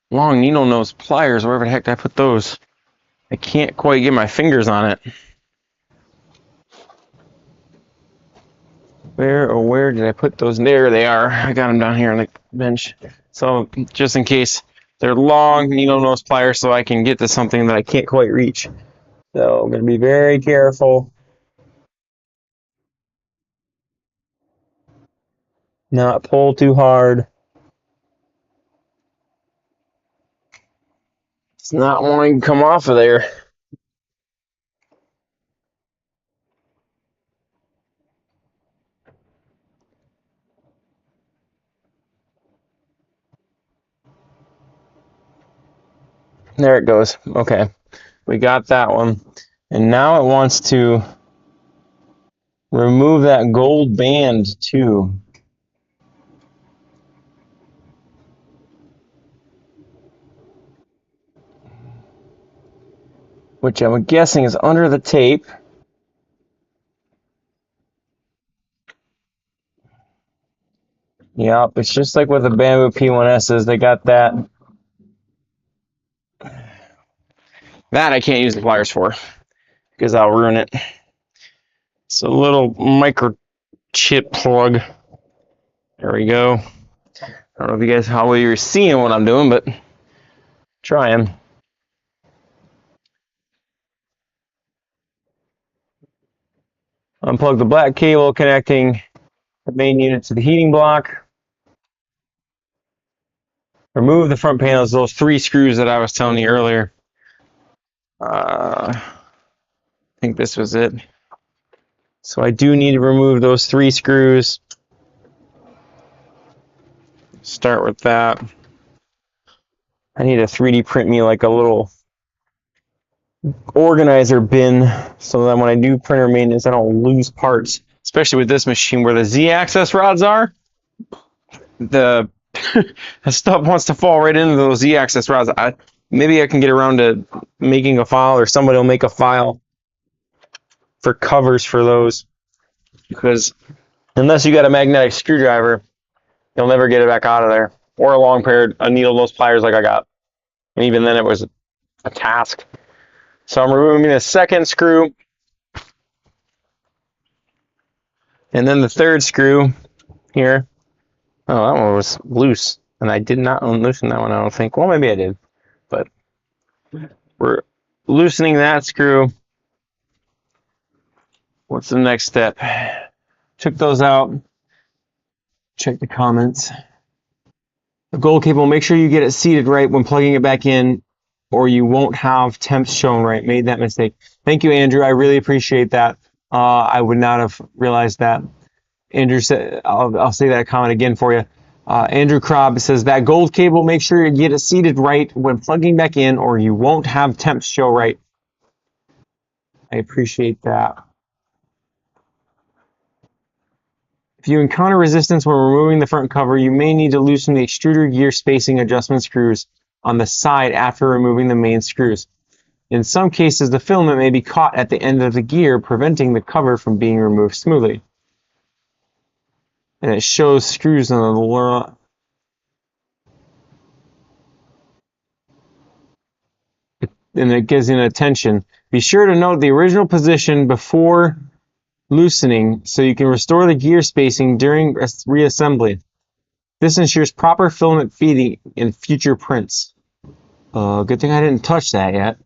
long needle nose pliers, wherever the heck I put those. I can't quite get my fingers on it. Where did I put those? There they are. I got them down here on the bench. So just in case, they're long needle nose pliers, so I can get to something that I can't quite reach. So I'm gonna be very careful. Not pull too hard. It's not wanting to come off of there. There it goes. Okay, we got that one. And now it wants to remove that gold band too. Which I'm guessing is under the tape. Yep, it's just like with the Bamboo P1Ss, they got that. That I can't use the pliers for, because I'll ruin it. It's a little microchip plug. There we go. I don't know if you guys, how well you're seeing what I'm doing, but trying. Unplug the black cable connecting the main unit to the heating block. Remove the front panels, those 3 screws that I was telling you earlier. I think this was it. So I do need to remove those 3 screws. Start with that. I need to 3D print me like a little organizer bin so that when I do printer maintenance, I don't lose parts. Especially with this machine where the Z-axis rods are. The stuff wants to fall right into those Z-axis rods. Maybe I can get around to making a file, or somebody will make a file for covers for those. Because unless you got a magnetic screwdriver, you'll never get it back out of there. Or a long pair of needle nose pliers like I got. And even then it was a task. So I'm removing the second screw. And then the third screw here. Oh, that one was loose. And I did not unloosen that one, I don't think. Well, maybe I did. But we're loosening that screw. What's the next step? Took those out. Check the comments. The gold cable, make sure you get it seated right when plugging it back in, or you won't have temps shown right. Made that mistake. Thank you, Andrew. I really appreciate that. I would not have realized that. Andrew said, I'll say that comment again for you. Andrew Krob says that gold cable, make sure you get it seated right when plugging back in, or you won't have temps show right. I appreciate that. If you encounter resistance when removing the front cover, you may need to loosen the extruder gear spacing adjustment screws on the side after removing the main screws. In some cases, the filament may be caught at the end of the gear, preventing the cover from being removed smoothly. And it shows screws on the lower. And it gives you an attention. Be sure to note the original position before loosening so you can restore the gear spacing during reassembly. This ensures proper filament feeding in future prints. Good thing I didn't touch that yet.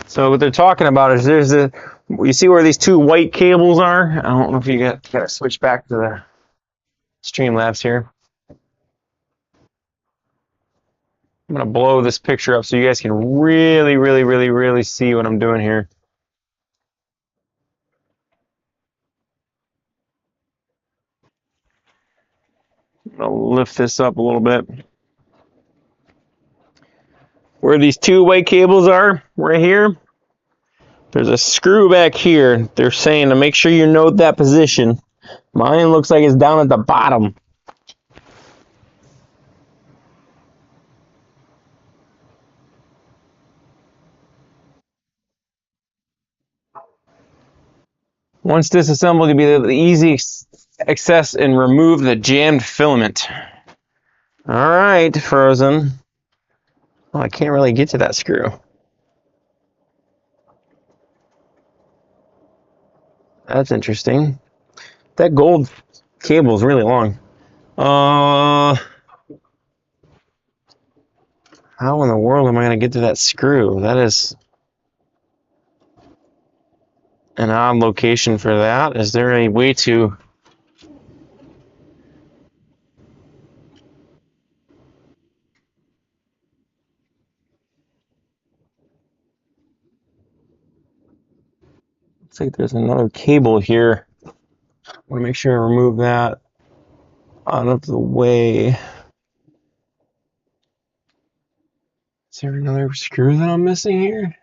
So what they're talking about is there's a, you see where these 2 white cables are? I don't know if you got to switch back to the Streamlabs here. I'm going to blow this picture up so you guys can really see what I'm doing here. I'll lift this up a little bit. Where these 2 white cables are, right here, There's a screw back here. They're saying to make sure you note that position. Mine looks like it's down at the bottom. Once disassembled, you'll be able to easily access and remove the jammed filament. All right, Frozen. Oh, I can't really get to that screw. That's interesting. That gold cable is really long. How in the world am I going to get to that screw? That is an odd location for that. Is there a way to... Looks like there's another cable here. I want to make sure I remove that out of the way. Is there another screw that I'm missing here?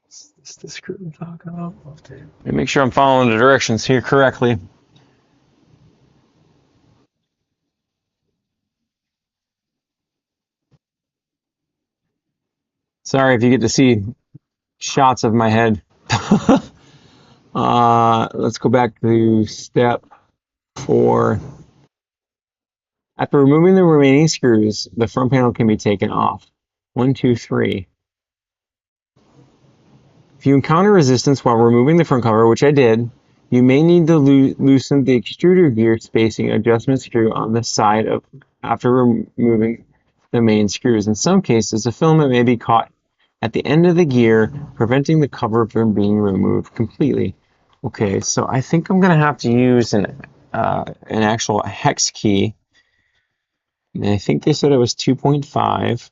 Is this the screw I'm talking about? Let me make sure I'm following the directions here correctly. Sorry if you get to see shots of my head. Let's go back to step 4. After removing the remaining screws, the front panel can be taken off. 1, 2, 3. If you encounter resistance while removing the front cover, which I did, you may need to loosen the extruder gear spacing adjustment screw on the side after removing the main screws. In some cases, the filament may be caught at the end of the gear, preventing the cover from being removed completely. Okay, so I think I'm going to have to use an actual hex key. And I think they said it was 2.5.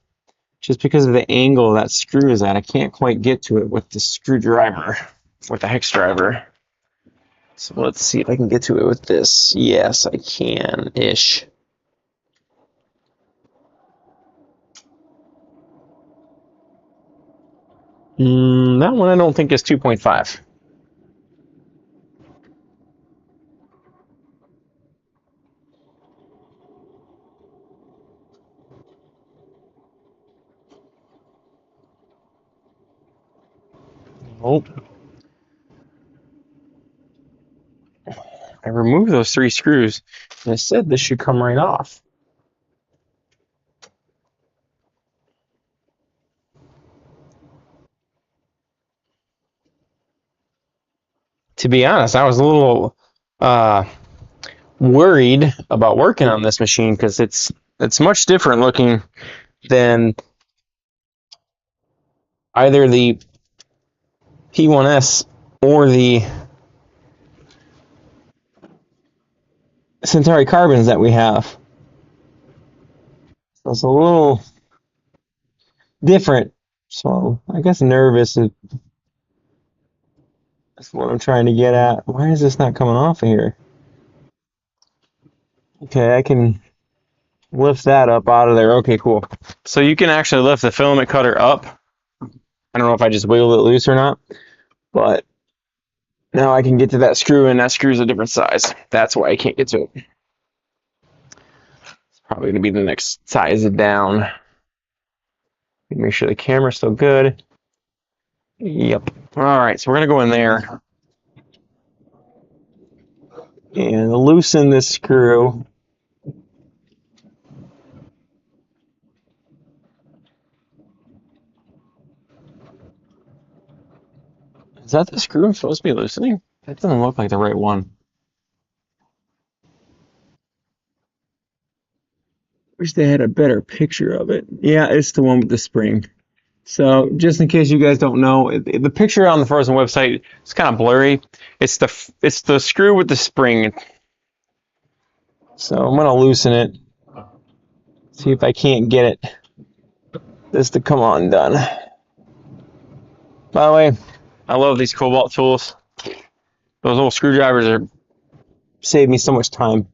Just because of the angle that screw is at, I can't quite get to it with the screwdriver, with the hex driver. So let's see if I can get to it with this. Yes, I can-ish. That one I don't think is 2.5. Nope. I removed those 3 screws, and I said this should come right off. To be honest, I was a little worried about working on this machine because it's much different looking than either the P1S or the Centauri carbons that we have. So it's a little different. So I guess nervous is what I'm trying to get at. Why is this not coming off of here? Okay, I can lift that up out of there. Okay, cool. So you can actually lift the filament cutter up. I don't know if I just wiggled it loose or not, but now I can get to that screw, and that screw's a different size. That's why I can't get to it. It's probably going to be the next size down. Make sure the camera's still good. Yep. All right, so we're going to go in there and loosen this screw. Is that the screw I'm supposed to be loosening? That doesn't look like the right one. Wish they had a better picture of it. Yeah, it's the one with the spring. So just in case you guys don't know, the picture on the Phrozen website is kind of blurry. It's the screw with the spring. So I'm gonna loosen it. See if I can't get this to come undone. By the way, I love these Cobalt tools. Those little screwdrivers save me so much time.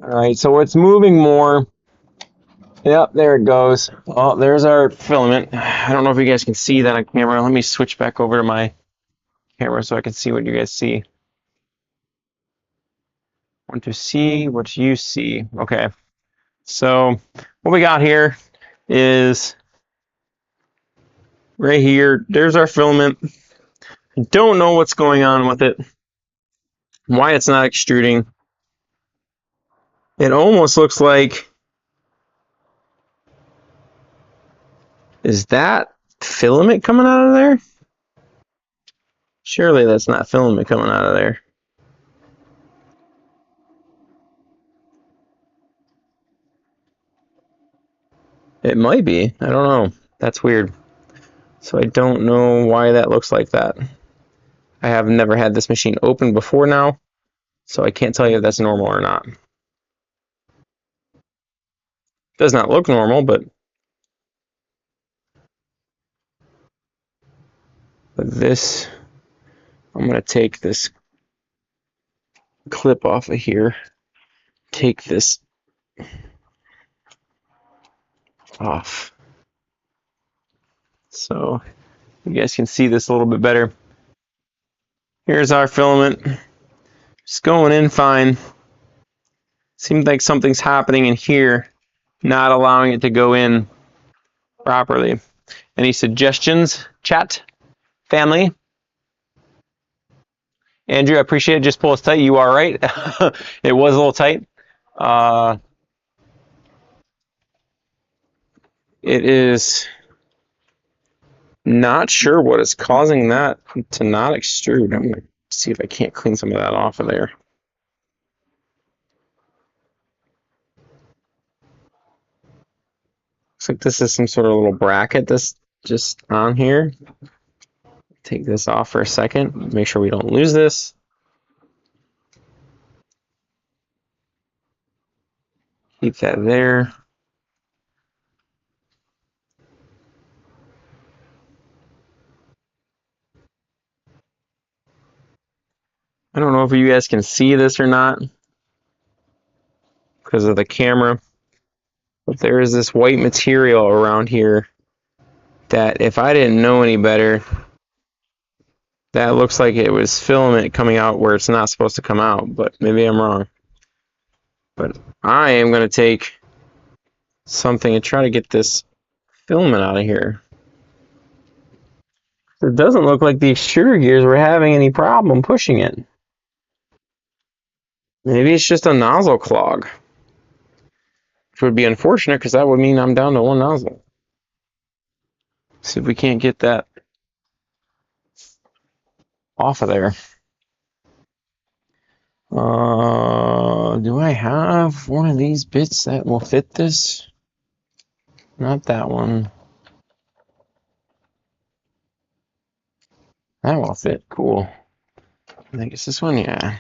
All right, so it's moving more Yep, there it goes. Oh, there's our filament. I don't know if you guys can see that on camera. Let me switch back over to my camera so I can see what you guys see. Want to see what you see. Okay. So what we got here is right here. There's our filament. Don't know what's going on with it. Why it's not extruding. It almost looks like, is that filament coming out of there? Surely that's not filament coming out of there. It might be. I don't know. That's weird. So I don't know why that looks like that. I have never had this machine open before now, so I can't tell you if that's normal or not. Does not look normal, but this, I'm going to take this clip off of here, take this off, so you guys can see this a little bit better. Here's our filament. It's going in fine. Seems like something's happening in here, not allowing it to go in properly. Any suggestions, chat, family? Andrew, I appreciate it. Just pull us tight. You are right. It was a little tight. It is not sure what is causing that to not extrude. I'm going to see if I can't clean some of that off of there. Looks like this is some sort of little bracket that's just on here. Take this off for a second. Make sure we don't lose this. Keep that there. I don't know if you guys can see this or not because of the camera, but there is this white material around here that, if I didn't know any better, that looks like it was filament coming out where it's not supposed to come out, but maybe I'm wrong. But I am going to take something and try to get this filament out of here. It doesn't look like the extruder gears were having any problem pushing it. Maybe it's just a nozzle clog, which would be unfortunate because that would mean I'm down to one nozzle. See if we can't get that off of there. Do I have one of these bits that will fit this? Not that one. That will fit. Cool. I think it's this one. Yeah.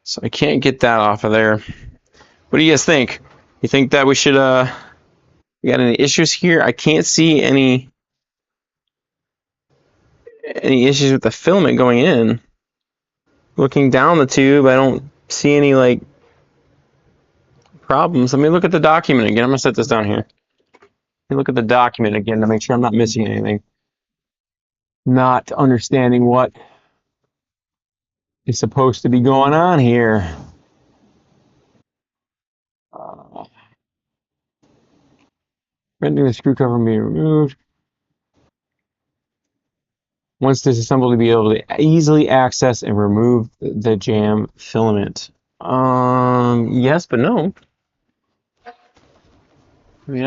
So I can't get that off of there. What do you guys think? You think that we should we got any issues here? I can't see any issues with the filament going in. Looking down the tube, I don't see any like problems. Let me look at the document again. I'm gonna set this down here. Let me look at the document again to make sure I'm not missing anything. Not understanding what is supposed to be going on here. Rendering the screw cover being removed. Once disassembled, to be able to easily access and remove the jam filament. Yes, but no. I mean,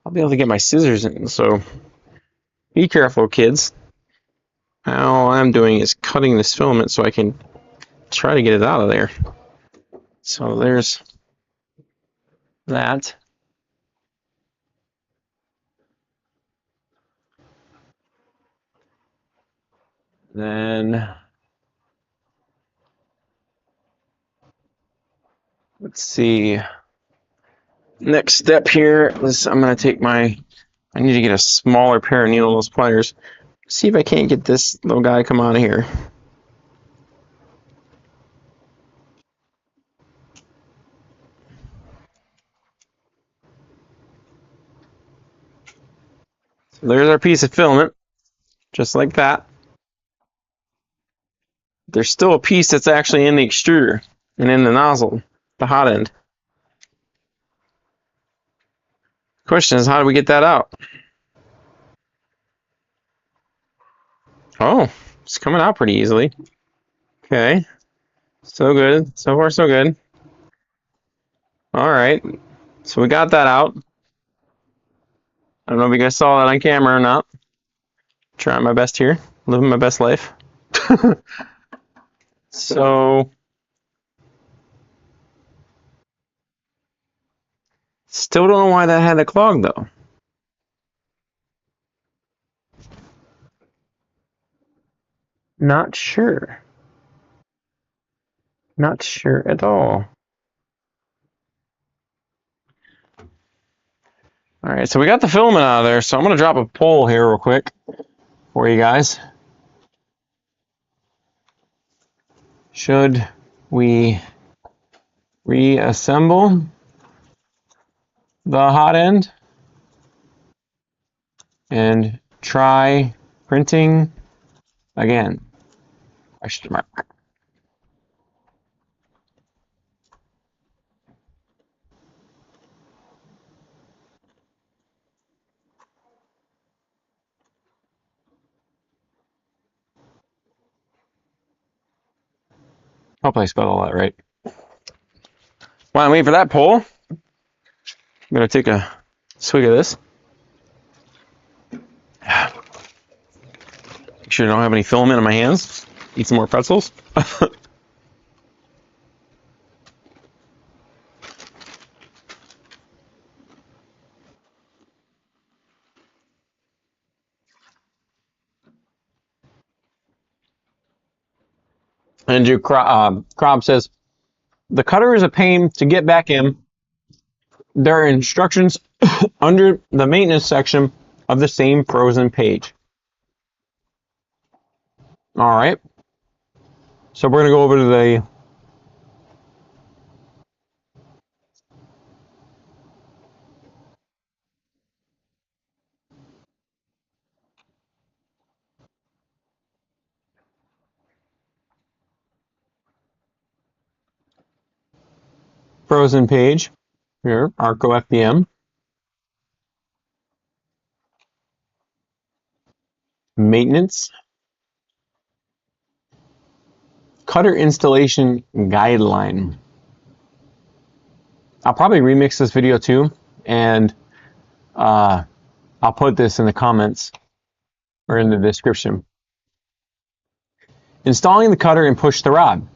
I'll be able to get my scissors in, so be careful, kids. All I'm doing is cutting this filament so I can try to get it out of there. So there's that. Then let's see. Next step here is I'm going to take I need to get a smaller pair of needle nose pliers. See if I can't get this little guy to come out of here. So there's our piece of filament, just like that. There's still a piece that's actually in the extruder and in the nozzle, the hot end. Question is, how do we get that out? Oh, it's coming out pretty easily. Okay, so good. So far, so good. All right, so we got that out. I don't know if you guys saw that on camera or not. Trying my best here, living my best life. So, still don't know why that had a clog though. Not sure. Not sure at all. All right, so we got the filament out of there, so I'm going to drop a poll here real quick for you guys. Should we reassemble the hot end and try printing again? Question mark. Hope I spelled all that right. While I'm waiting for that poll, I'm going to take a swig of this. Make sure I don't have any filament in my hands. Eat some more pretzels. Andrew Krob says, the cutter is a pain to get back in. There are instructions under the maintenance section of the same Phrozen page. All right. So we're going to go over to the Phrozen page here, Arco FDM. Maintenance. Cutter installation guideline. I'll probably remix this video too, and I'll put this in the comments or in the description. Installing the cutter and push the rod.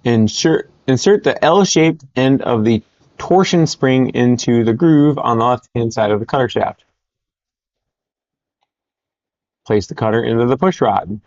Insert the L-shaped end of the torsion spring into the groove on the left-hand side of the cutter shaft. Place the cutter into the push rod.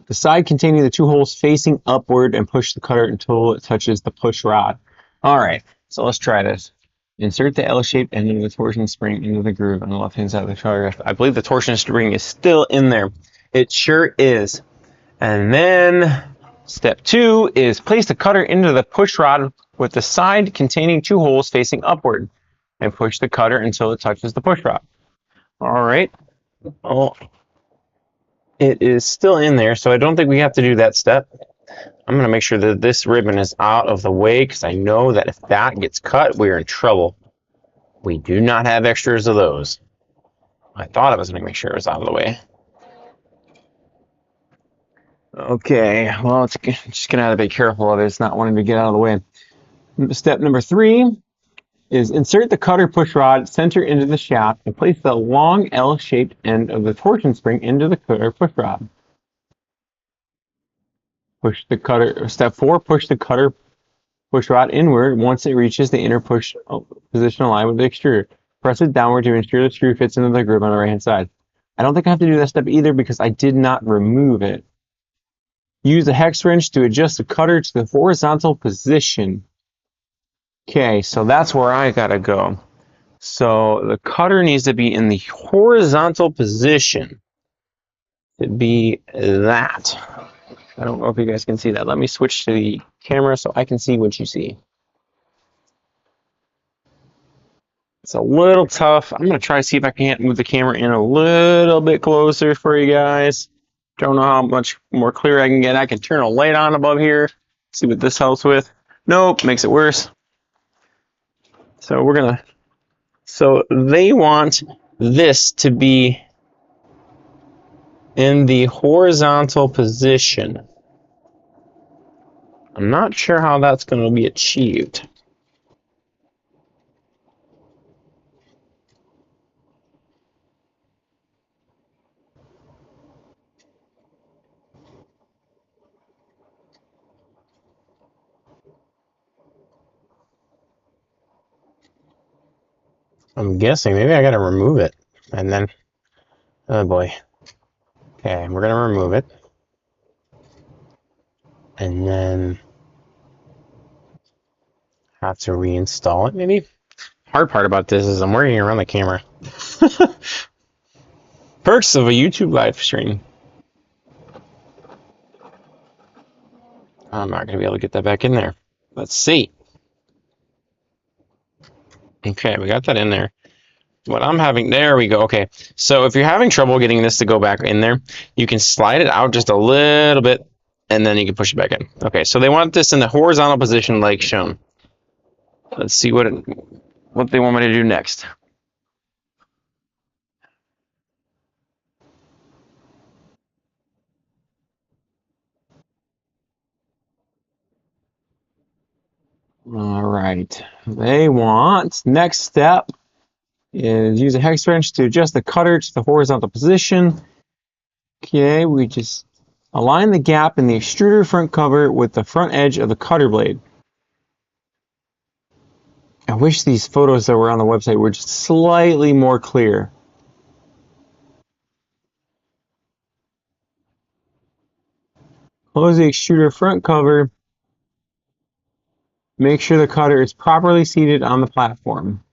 The side containing the two holes facing upward and push the cutter until it touches the push rod. All right, so let's try this. Insert the L-shaped end of the torsion spring into the groove on the left-hand side of the cutter. I believe the torsion spring is still in there. It sure is. And then step 2 is place the cutter into the push rod with the side containing two holes facing upward and push the cutter until it touches the push rod. All right. Oh, it is still in there, so I don't think we have to do that step. I'm going to make sure that this ribbon is out of the way because I know that if that gets cut, we're in trouble. We do not have extras of those. I thought I was going to make sure it was out of the way. Okay, well, it's just going to have to be careful of it. It's not wanting to get out of the way. Step number 3 is insert the cutter push rod center into the shaft and place the long L-shaped end of the torsion spring into the cutter push rod. Push the cutter. Step 4, push the cutter push rod inward once it reaches the inner push position aligned with the extruder. Press it downward to ensure the screw fits into the groove on the right hand side. I don't think I have to do that step either because I did not remove it. Use the hex wrench to adjust the cutter to the horizontal position. Okay, so that's where I gotta go. So the cutter needs to be in the horizontal position. It'd be that. I don't know if you guys can see that. Let me switch to the camera so I can see what you see. It's a little tough. I'm gonna try to see if I can't move the camera in a little bit closer for you guys. Don't know how much more clear I can get. I can turn a light on above here. See what this helps with. Nope, makes it worse. So we're gonna, so they want this to be in the horizontal position. I'm not sure how that's gonna be achieved. I'm guessing maybe I gotta remove it and then, oh boy. Okay, we're gonna remove it. And then have to reinstall it maybe. Hard part about this is I'm working around the camera. Perks of a YouTube live stream. I'm not gonna be able to get that back in there. Let's see. Okay, we got that in there. What I'm having, there we go. Okay, so if you're having trouble getting this to go back in there, you can slide it out just a little bit and then you can push it back in. Okay, so they want this in the horizontal position like shown. Let's see what they want me to do next. All right, they want, next step is use a hex wrench to adjust the cutter to the horizontal position. Okay, we just align the gap in the extruder front cover with the front edge of the cutter blade. I wish these photos that were on the website were just slightly more clear. Close the extruder front cover. Make sure the cutter is properly seated on the platform.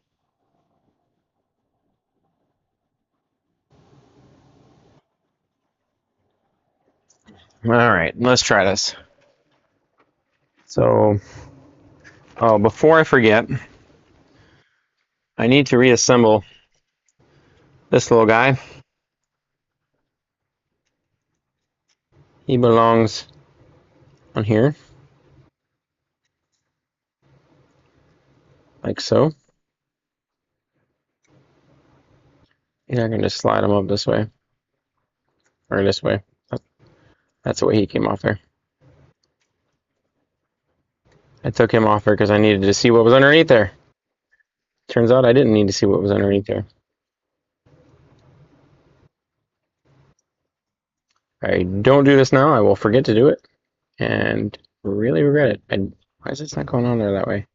All right, let's try this. So, oh, before I forget, I need to reassemble this little guy. He belongs on here, like so. And I can just slide him up this way, or this way. That's the way he came off there. I took him off there because I needed to see what was underneath there. Turns out I didn't need to see what was underneath there. I don't do this now, I will forget to do it and really regret it. Why is this not going on there that way?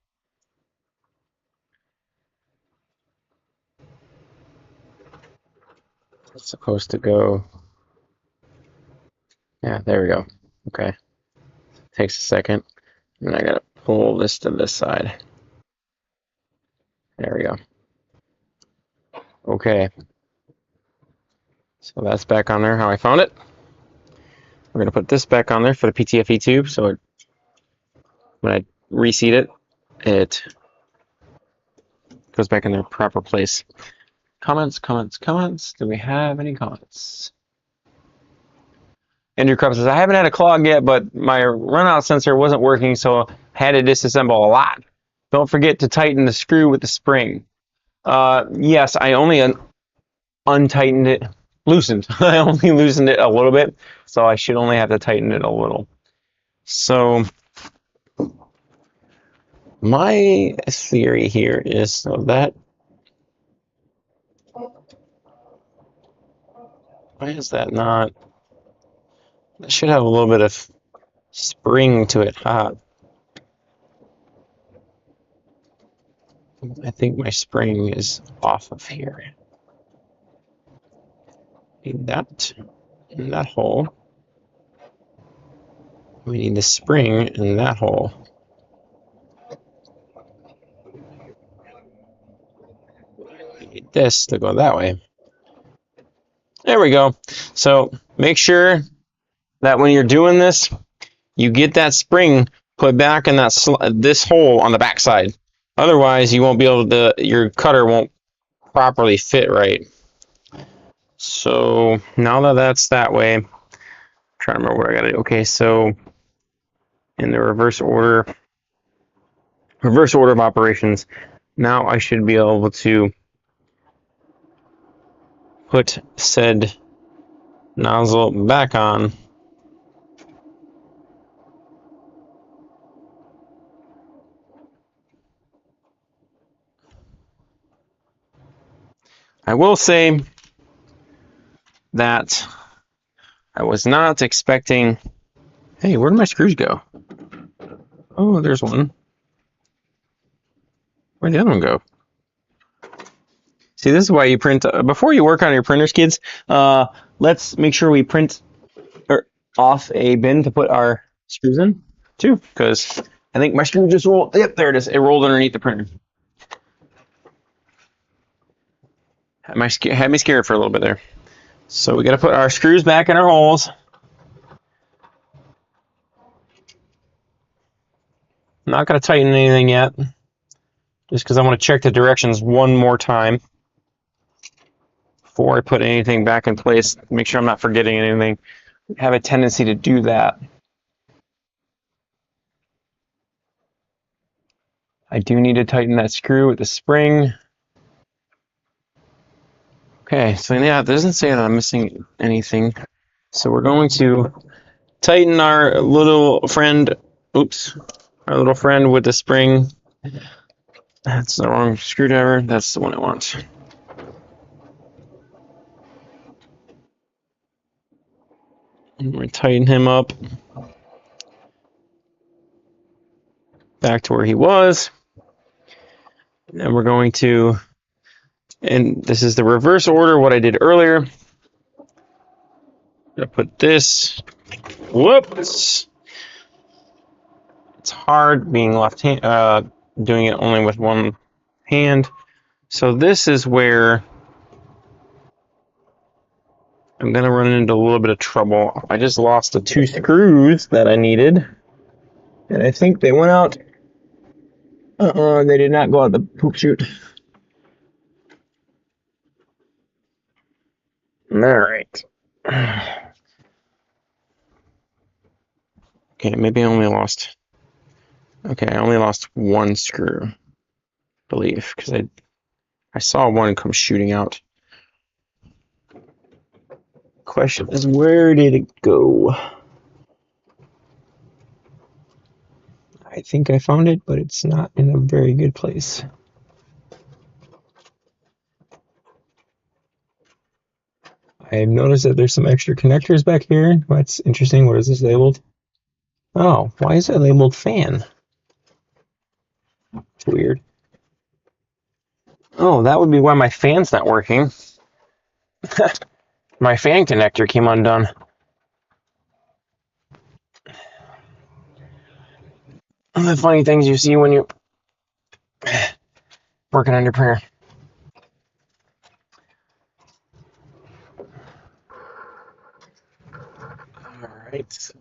It's supposed to go. Yeah, there we go. Okay. Takes a second. And I gotta pull this to this side. There we go. Okay. So that's back on there how I found it. We're gonna put this back on there for the PTFE tube, so when I reseat it, it goes back in their proper place. Comments, comments, comments. Do we have any comments? Andrew Krupp says, I haven't had a clog yet, but my runout sensor wasn't working, so I had to disassemble a lot. Don't forget to tighten the screw with the spring. Yes, I only untightened it, loosened. I only loosened it a little bit, so I should only have to tighten it a little. So my theory here is so that, why is that not? That should have a little bit of spring to it. I think my spring is off of here. Need that in that hole. We need the spring in that hole. We need this to go that way. There we go. So make sure that when you're doing this, you get that spring put back in that this hole on the back side. Otherwise, you won't be able to. Your cutter won't properly fit right. So now that that's that way, I'm trying to remember what I got to do. Okay, so in the reverse order of operations, now I should be able to put said nozzle back on. I will say that I was not expecting. Hey, where did my screws go? Oh, there's one. Where'd the other one go? See, this is why you print before you work on your printers, kids. Let's make sure we print off a bin to put our screws in too, because I think my screw just rolled. Yep, there it is. It rolled underneath the printer. Had me scared for a little bit there. So we got to put our screws back in our holes. I'm not going to tighten anything yet, just because I want to check the directions one more time before I put anything back in place. Make sure I'm not forgetting anything. I have a tendency to do that. I do need to tighten that screw with the spring. Okay, so yeah, it doesn't say that I'm missing anything. So we're going to tighten our little friend, our little friend with the spring. That's the wrong screwdriver. That's the one I want. And we're going to tighten him up back to where he was. And we're going to, and this is the reverse order what I did earlier. I'm going to put this, whoops. It's hard being left hand, doing it only with one hand. So this is where I'm going to run into a little bit of trouble. I just lost the 2 screws that I needed. And I think they went out. They did not go out the poop chute. All right. Okay, maybe I only lost. Okay, I only lost 1 screw, I believe, because I saw one come shooting out. Question is, where did it go? I think I found it, but it's not in a very good place. I've noticed that there's some extra connectors back here. That's interesting. What is this labeled? Oh, why is it labeled fan? It's weird. Oh, that would be why my fan's not working. My fan connector came undone. The funny things you see when you working on your printer. Alright, so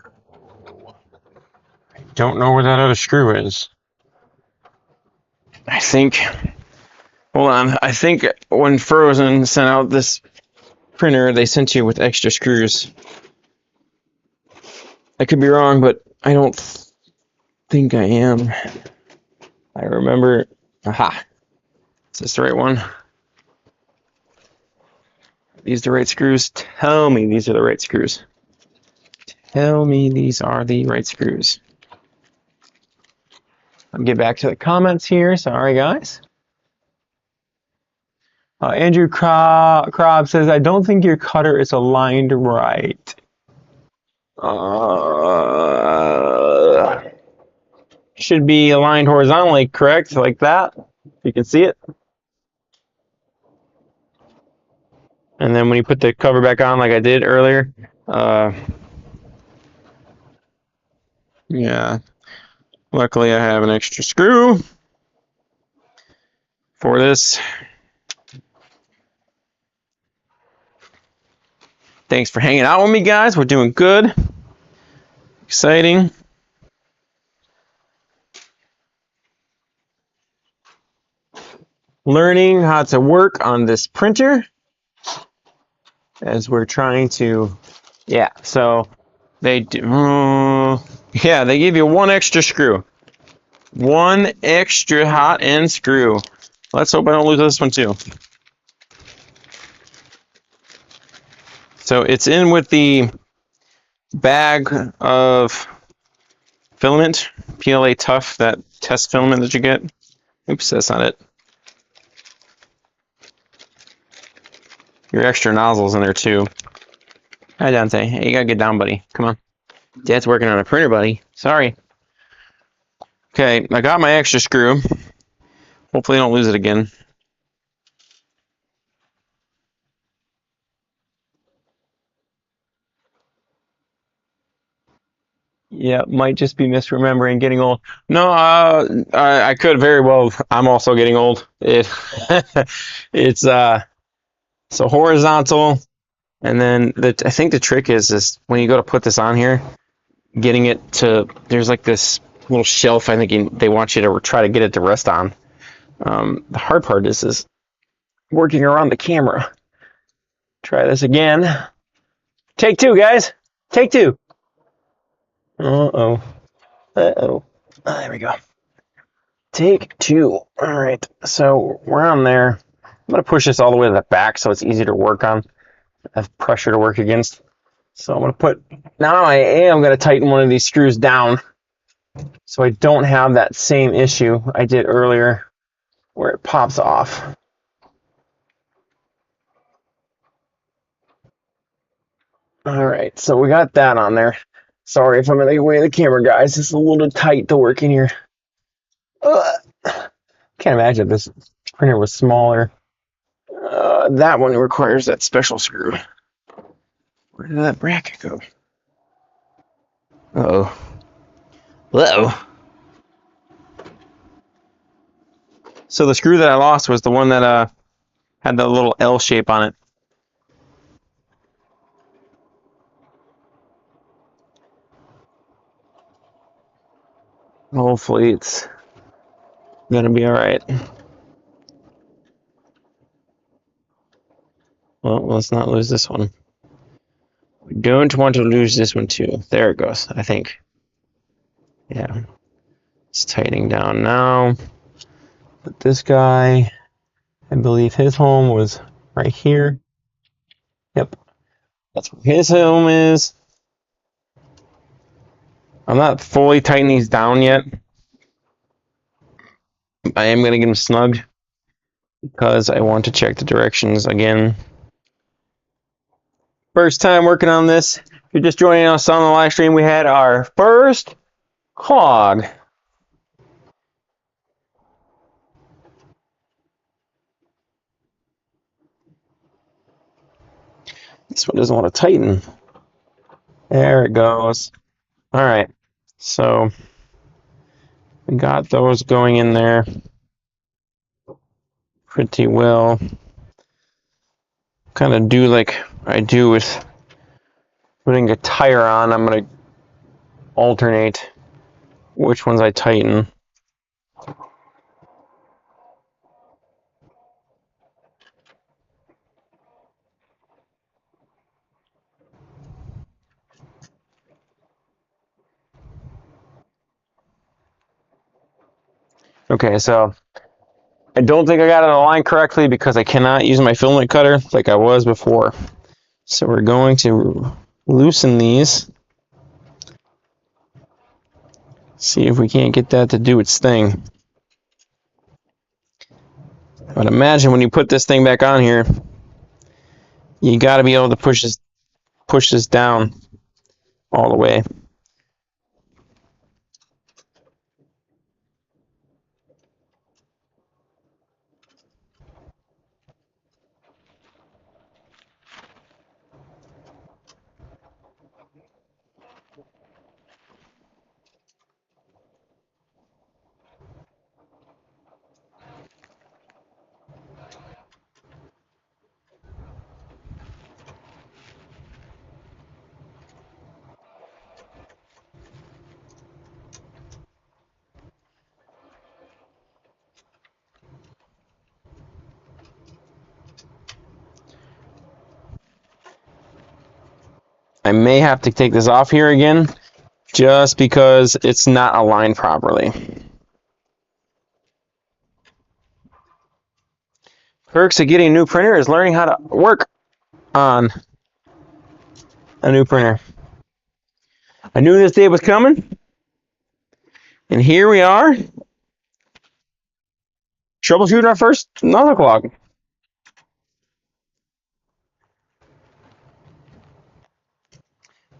I don't know where that other screw is. I think, hold on, I think when Phrozen sent out this printer, they sent you with extra screws. I could be wrong, but I don't think I am. I remember, aha, is this the right one? These the right screws? Tell me these are the right screws. Tell me these are the right screws. I'll get back to the comments here. Sorry, guys. Andrew Krob says, I don't think your cutter is aligned right. Should be aligned horizontally, correct? Like that. You can see it. And then when you put the cover back on like I did earlier, Yeah. Luckily, I have an extra screw for this. Thanks for hanging out with me, guys. We're doing good. Exciting. Learning how to work on this printer as we're trying to, yeah, so they do, yeah, they give you one extra screw. One extra hot end screw. Let's hope I don't lose this one too. So it's in with the bag of filament, PLA Tough, that test filament that you get. Oops, that's not it. Your extra nozzles in there too. Hi Dante, hey, you gotta get down, buddy. Come on. Dad's working on a printer, buddy. Sorry. Okay, I got my extra screw. Hopefully I don't lose it again. Yeah, might just be misremembering, getting old. No, I could very well. I'm also getting old. It's so horizontal, and then I think the trick is when you go to put this on here, getting it to, there's like this little shelf. I think they want you to try to get it to rest on. The hard part is working around the camera. Try this again. Take two, guys. Take two. Uh-oh. Uh-oh. There we go. Take two. All right, so we're on there. I'm going to push this all the way to the back so it's easier to work on. I have pressure to work against. So I'm going to put, now I am going to tighten one of these screws down so I don't have that same issue I did earlier where it pops off. All right, so we got that on there. Sorry if I'm in the way of the camera, guys. It's a little tight to work in here. Can't imagine if this printer was smaller. That one requires that special screw. Where did that bracket go? Uh-oh. Uh-oh. So the screw that I lost was the one that had the little L shape on it. Hopefully it's gonna be all right. Well, let's not lose this one. We don't want to lose this one too. There it goes, I think. Yeah. It's tightening down now. But this guy, I believe his home was right here. Yep. That's where his home is. I'm not fully tightening these down yet. I am going to get them snugged because I want to check the directions again. First time working on this. If you're just joining us on the live stream, we had our first clog. This one doesn't want to tighten. There it goes. All right, so we got those going in there pretty well. Kind of do like I do with putting a tire on. I'm going to alternate which ones I tighten. Okay, so I don't think I got it aligned correctly because I cannot use my filament cutter like I was before. So we're going to loosen these. See if we can't get that to do its thing. But imagine when you put this thing back on here, you got to be able to push this down all the way. I may have to take this off here again just because it's not aligned properly. Perks of getting a new printer is learning how to work on a new printer. I knew this day was coming, and here we are, troubleshooting our first Nozzle Clog.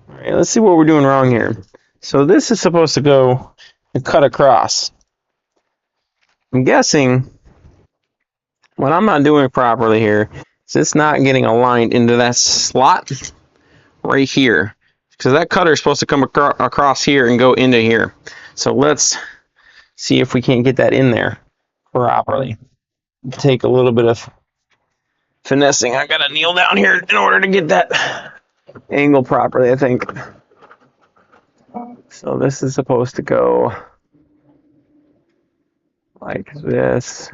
All right, let's see what we're doing wrong here. So this is supposed to go and cut across. I'm guessing what I'm not doing properly here is it's not getting aligned into that slot right here. Because that cutter is supposed to come across here and go into here. So let's see if we can't get that in there properly. Take a little bit of finessing. I gotta kneel down here in order to get that angle properly, I think. So this is supposed to go like this.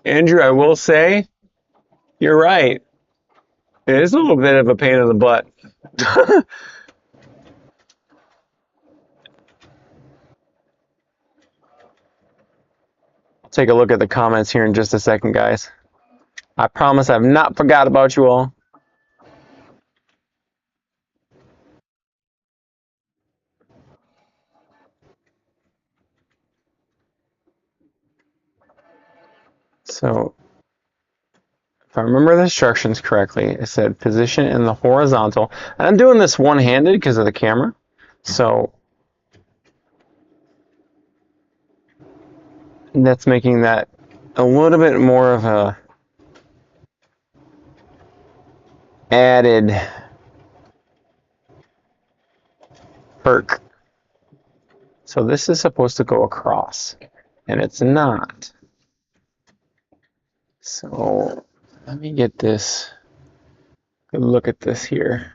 Andrew, I will say, you're right. It is a little bit of a pain in the butt. I'll take a look at the comments here in just a second, guys. I promise I've not forgot about you all. So, if I remember the instructions correctly, it said position in the horizontal. And I'm doing this one-handed because of the camera. So, that's making that a little bit more of a added perk. So this is supposed to go across, and it's not. So let me get this, good look at this here.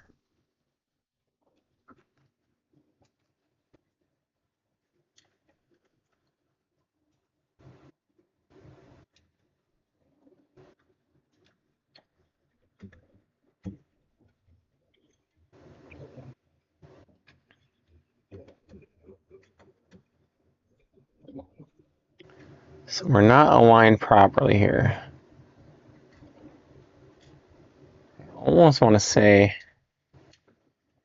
So we're not aligned properly here. I almost want to say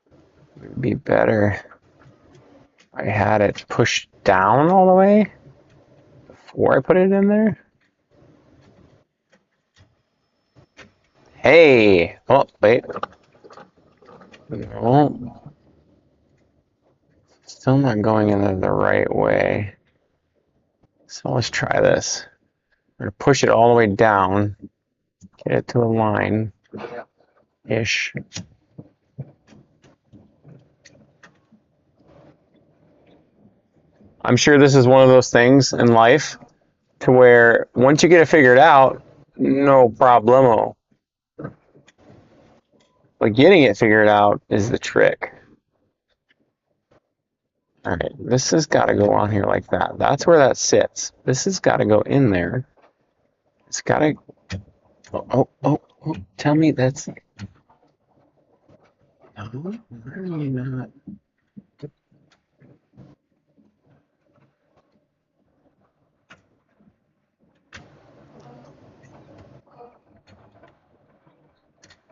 it would be better if I had it pushed down all the way before I put it in there. Hey! Oh, wait. No. Still not going in the right way. So let's try this. I'm going to push it all the way down. Get it to align-ish. I'm sure this is one of those things in life to where once you get it figured out, no problemo. But getting it figured out is the trick. All right, this has got to go on here like that. That's where that sits. This has got to go in there. It's got to... Oh, tell me that's... No, why are you not...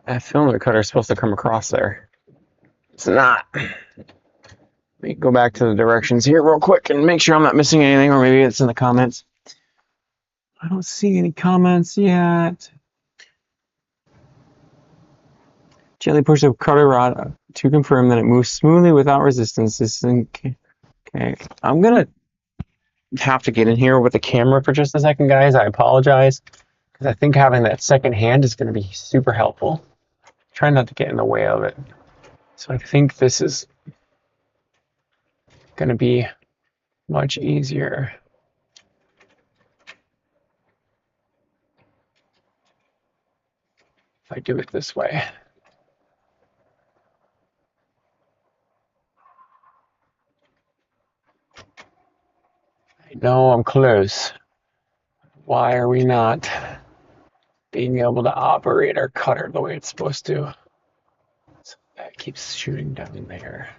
That filler cutter is supposed to come across there. It's not. Let me go back to the directions here real quick and make sure I'm not missing anything, or maybe it's in the comments. I don't see any comments yet. Gently push the cutter rod to confirm that it moves smoothly without resistance. Okay. I'm gonna have to get in here with the camera for just a second, guys. I apologize, because I think having that second hand is going to be super helpful. Try not to get in the way of it. So I think this is going to be much easier. If I do it this way. No, I'm close. Why are we not being able to operate our cutter the way it's supposed to? So that keeps shooting down there.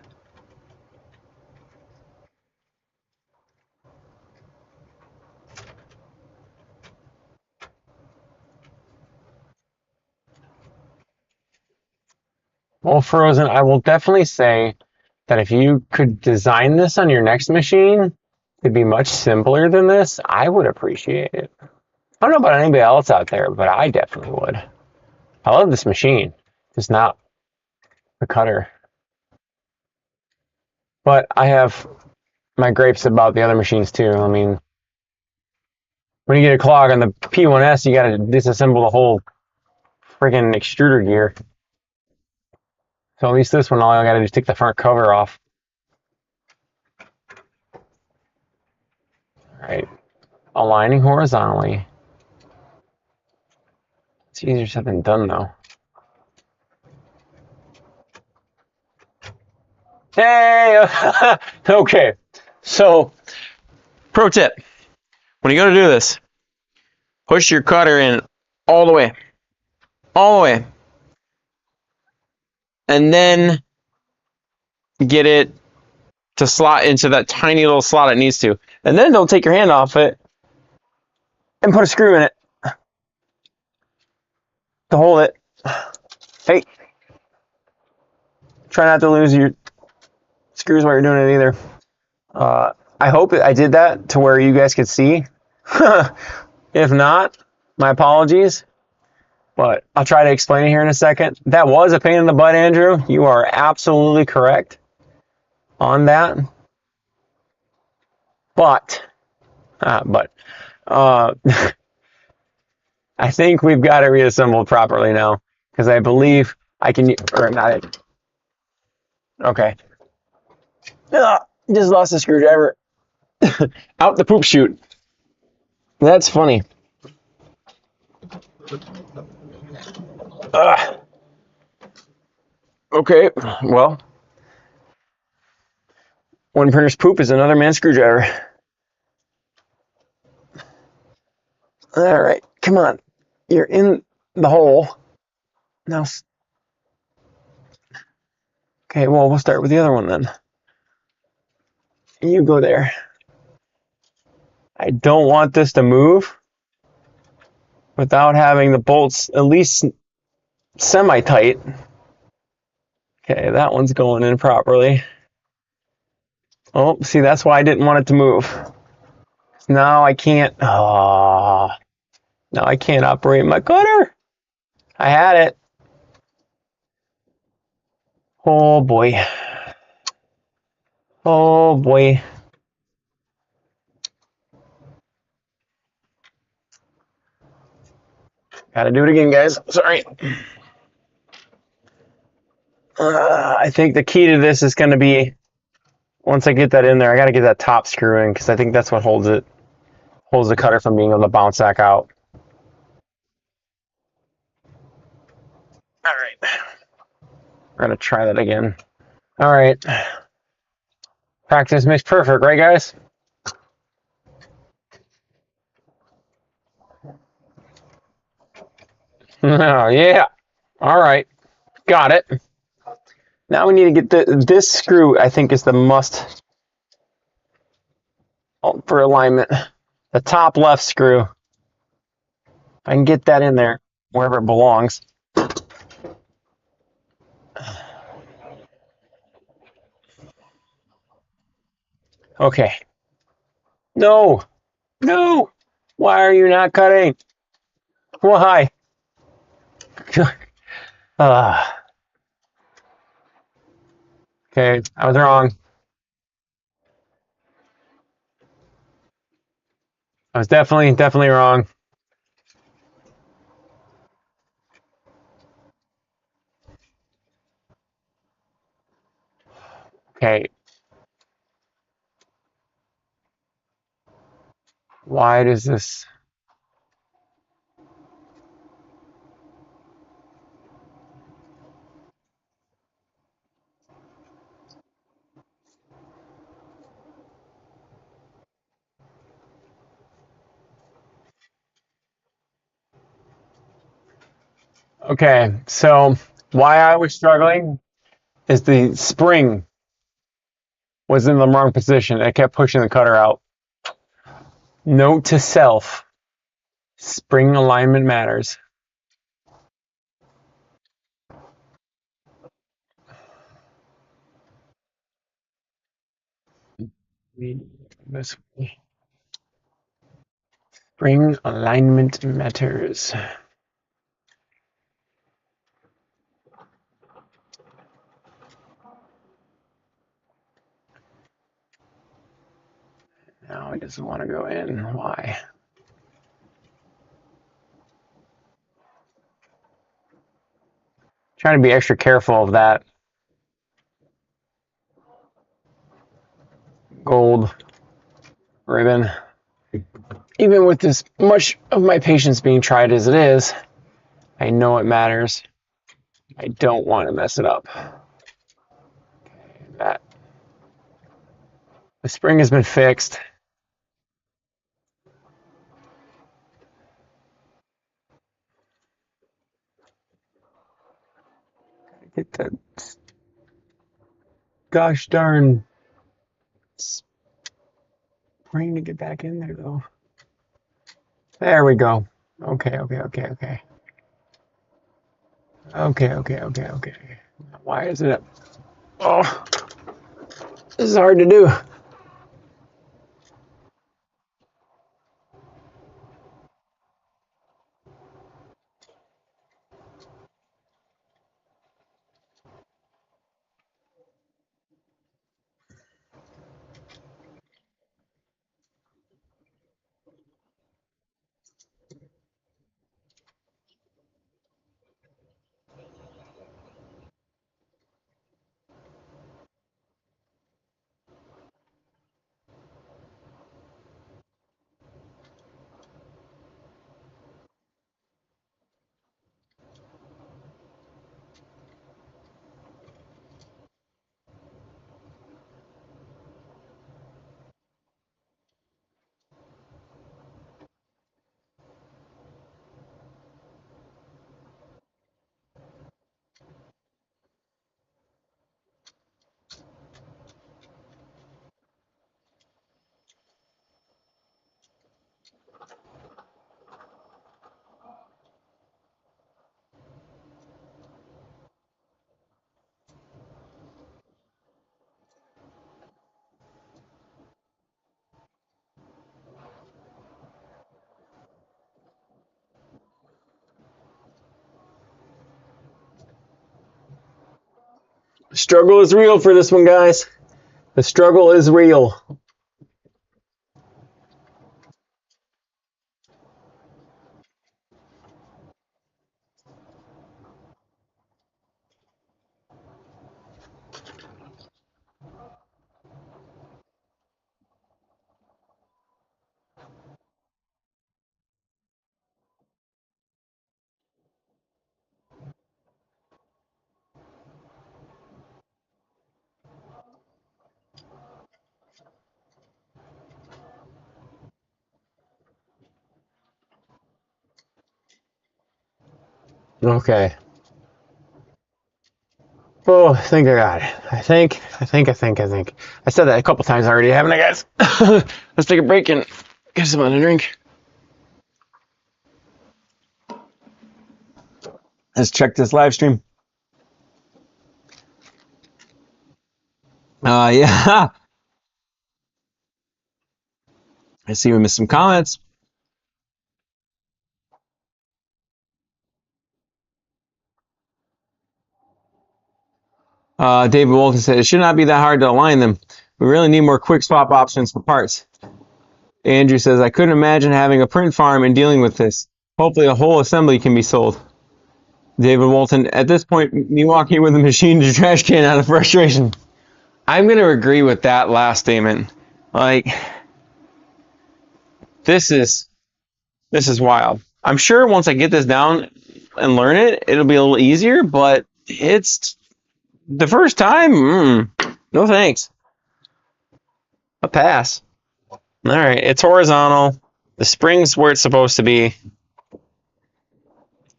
Well, Frozen, I will definitely say that if you could design this on your next machine to be much simpler than this, I would appreciate it. I don't know about anybody else out there, but I definitely would. I love this machine, just not the cutter. But I have my gripes about the other machines too. I mean, when you get a clog on the P1S, you got to disassemble the whole friggin' extruder gear. So at least this one, all I got to do is take the front cover off. All right, aligning horizontally. It's easier said than done, though. Hey, okay. So, Pro tip: when you go to do this, push your cutter in all the way, and then get it to slot into that tiny little slot it needs to, and then don't take your hand off it and put a screw in it to hold it. Hey, try not to lose your screws while you're doing it either. I hope I did that to where you guys could see. If not, my apologies. But I'll try to explain it here in a second. That was a pain in the butt, Andrew. You are absolutely correct on that. But I think we've got it reassembled properly now because I believe I can, or not. Okay. Just lost the screwdriver out the poop chute. That's funny. Okay, well, one printer's poop is another man's screwdriver. All right, come on. You're in the hole. Now, okay, well, we'll start with the other one then. You go there. I don't want this to move without having the bolts at least semi-tight. Okay, that one's going in properly. Oh, see, that's why I didn't want it to move. Now I can't. Oh, now I can't operate my cutter. I had it. Oh boy. Oh boy. Gotta do it again, guys. Sorry. I think the key to this is going to be once I get that in there, I got to get that top screw in because I think that's what holds the cutter from being able to bounce back out. All right. We're going to try that again. All right. Practice makes perfect, right, guys? Oh, yeah. All right. Got it. Now we need to get this screw, I think, is the must for alignment. The top left screw. If I can get that in there, wherever it belongs. Okay. No. No. Why are you not cutting? Why? Okay, I was wrong. I was definitely wrong. Okay. Why does this? Okay, so why I was struggling is the spring was in the wrong position. I kept pushing the cutter out. Note to self, spring alignment matters. This spring alignment matters. Now it doesn't want to go in. Why? Trying to be extra careful of that gold ribbon. Even with as much of my patience being tried as it is, I know it matters. I don't want to mess it up. That the spring has been fixed. Get that gosh darn spring to get back in there though. There we go. Okay. Okay. Why is it? Oh, this is hard to do. The struggle is real for this one, guys. The struggle is real. Okay. Oh, I think I got it. I think. I said that a couple times already, haven't I, guys? Let's take a break and get something to drink. Let's check this live stream. Yeah. I see we missed some comments. David Walton said, it should not be that hard to align them. We really need more quick swap options for parts. Andrew says, I couldn't imagine having a print farm and dealing with this. Hopefully a whole assembly can be sold. David Walton, at this point, me walking with a machine to trash can out of frustration. I'm going to agree with that last statement. Like, this is wild. I'm sure once I get this down and learn it, it'll be a little easier, but it's the first time, no thanks. A pass. All right, it's horizontal. The spring's where it's supposed to be.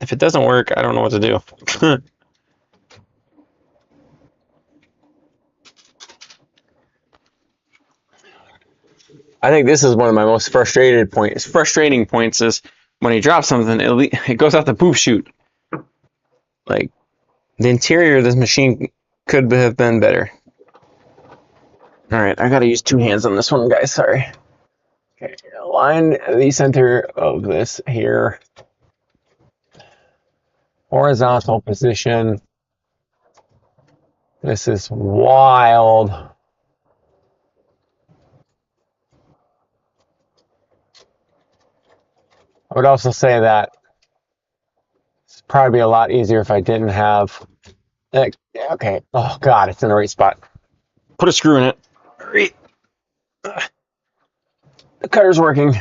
If it doesn't work, I don't know what to do. I think this is one of my most frustrating points is when you drop something, it goes out the poop chute. Like, the interior of this machine could have been better. All right, I gotta use 2 hands on this one, guys. Sorry. Okay, align the center of this here. Horizontal position. This is wild. I would also say that it's probably a lot easier if I didn't have. Okay. Oh God, it's in the right spot. Put a screw in it. Hurry. The cutter's working.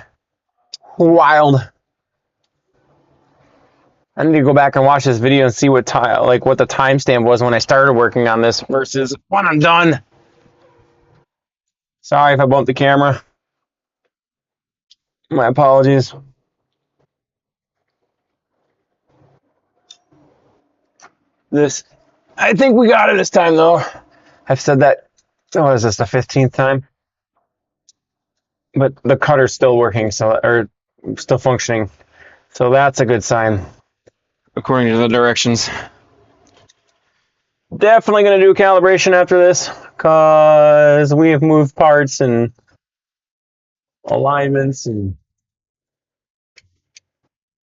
Wild. I need to go back and watch this video and see what what the timestamp was when I started working on this versus when I'm done. Sorry if I bumped the camera. My apologies. I think we got it this time though. I've said that, what is this, the 15th time? But the cutter's still working, or still functioning. So that's a good sign, according to the directions. Definitely going to do calibration after this, because we have moved parts and alignments and...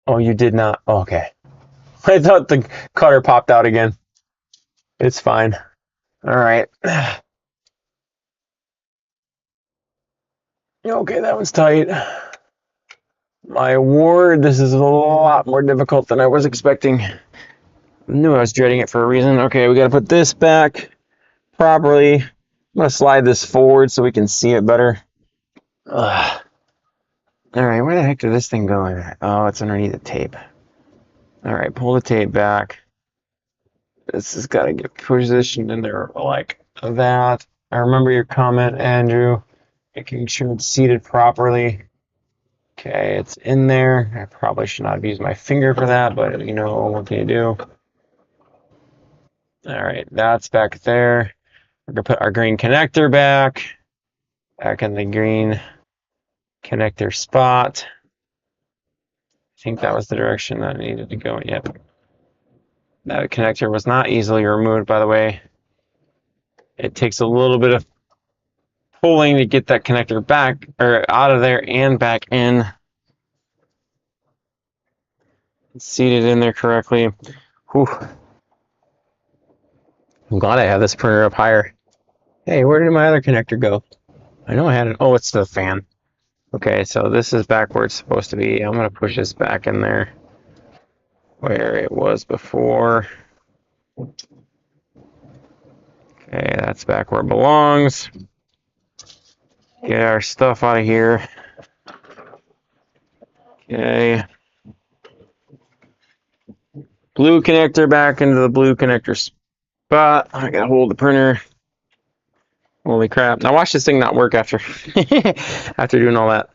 Oh, you did not? Oh, okay. I thought the cutter popped out again. It's fine. All right. Okay, that one's tight. My word, this is a lot more difficult than I was expecting. I knew I was dreading it for a reason. Okay, we got to put this back properly. I'm going to slide this forward so we can see it better. Ugh. All right, where the heck did this thing go? Oh, it's underneath the tape. All right, pull the tape back. This has got to get positioned in there like that. I remember your comment, Andrew. Making sure it's seated properly. Okay, it's in there. I probably should not have used my finger for that, but you know, what can you do? All right, that's back there. We're gonna put our green connector back in the green connector spot. I think that was the direction that I needed to go. Yep. That connector was not easily removed, by the way. It takes a little bit of pulling to get that connector back, or out of there and back in. It's seated in there correctly. Whew. I'm glad I have this printer up higher. Hey, where did my other connector go? I know I had it. Oh, it's the fan. Okay, so this is back where it's supposed to be. I'm going to push this back in there where it was before. Okay, that's back where it belongs. Get our stuff out of here. Okay. Blue connector back into the blue connector spot. I gotta hold the printer. Holy crap. Now watch this thing not work after after doing all that.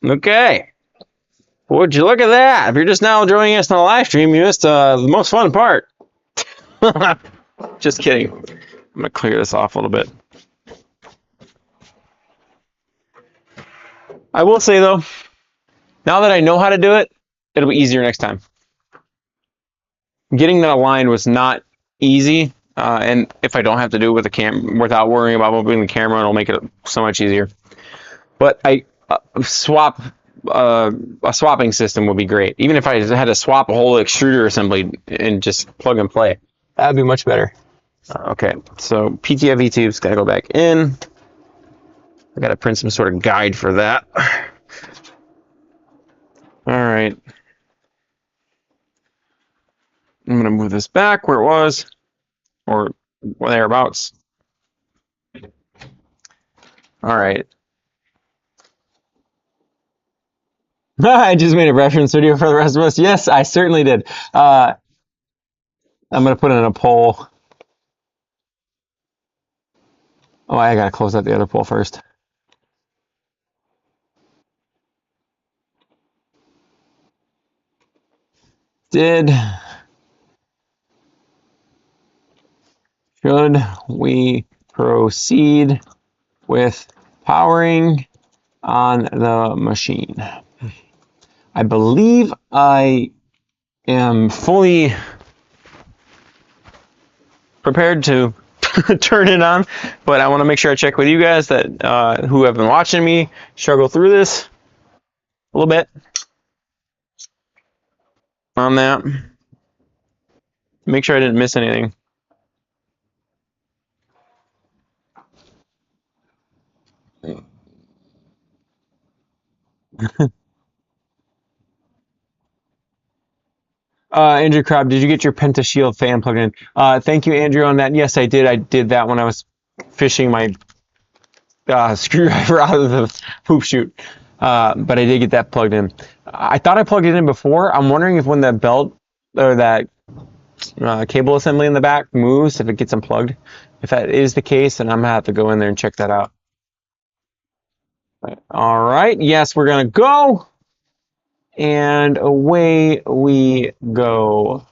Okay. Would you look at that? If you're just now joining us on the live stream, you missed the most fun part. Just kidding. I'm gonna clear this off a little bit. I will say though, now that I know how to do it, it'll be easier next time. Getting that aligned was not easy, and if I don't have to do it with the without worrying about moving the camera, it'll make it so much easier. But a swapping system would be great. Even if I had to swap a whole extruder assembly and just plug and play, that'd be much better. Okay, so PTFE tubes gotta go back in. I gotta print some sort of guide for that. All right. I'm gonna move this back where it was, or thereabouts. All right. I just made a reference video for the rest of us. Yes, I certainly did. I'm gonna put it in a poll. Oh, I gotta close out the other poll first. Should we proceed with powering on the machine? I believe I am fully prepared to turn it on, but I want to make sure I check with you guys that who have been watching me struggle through this a little bit on that. Make sure I didn't miss anything. Andrew Crab, did you get your Pentashield fan plugged in? Thank you, Andrew, on that. Yes, I did. I did that when I was fishing my screwdriver out of the hoop chute. But I did get that plugged in. I thought I plugged it in before. I'm wondering if when the belt or that cable assembly in the back moves, if it gets unplugged. If that is the case, then I'm going to have to go in there and check that out. All right. Yes, we're going to go. And away we go.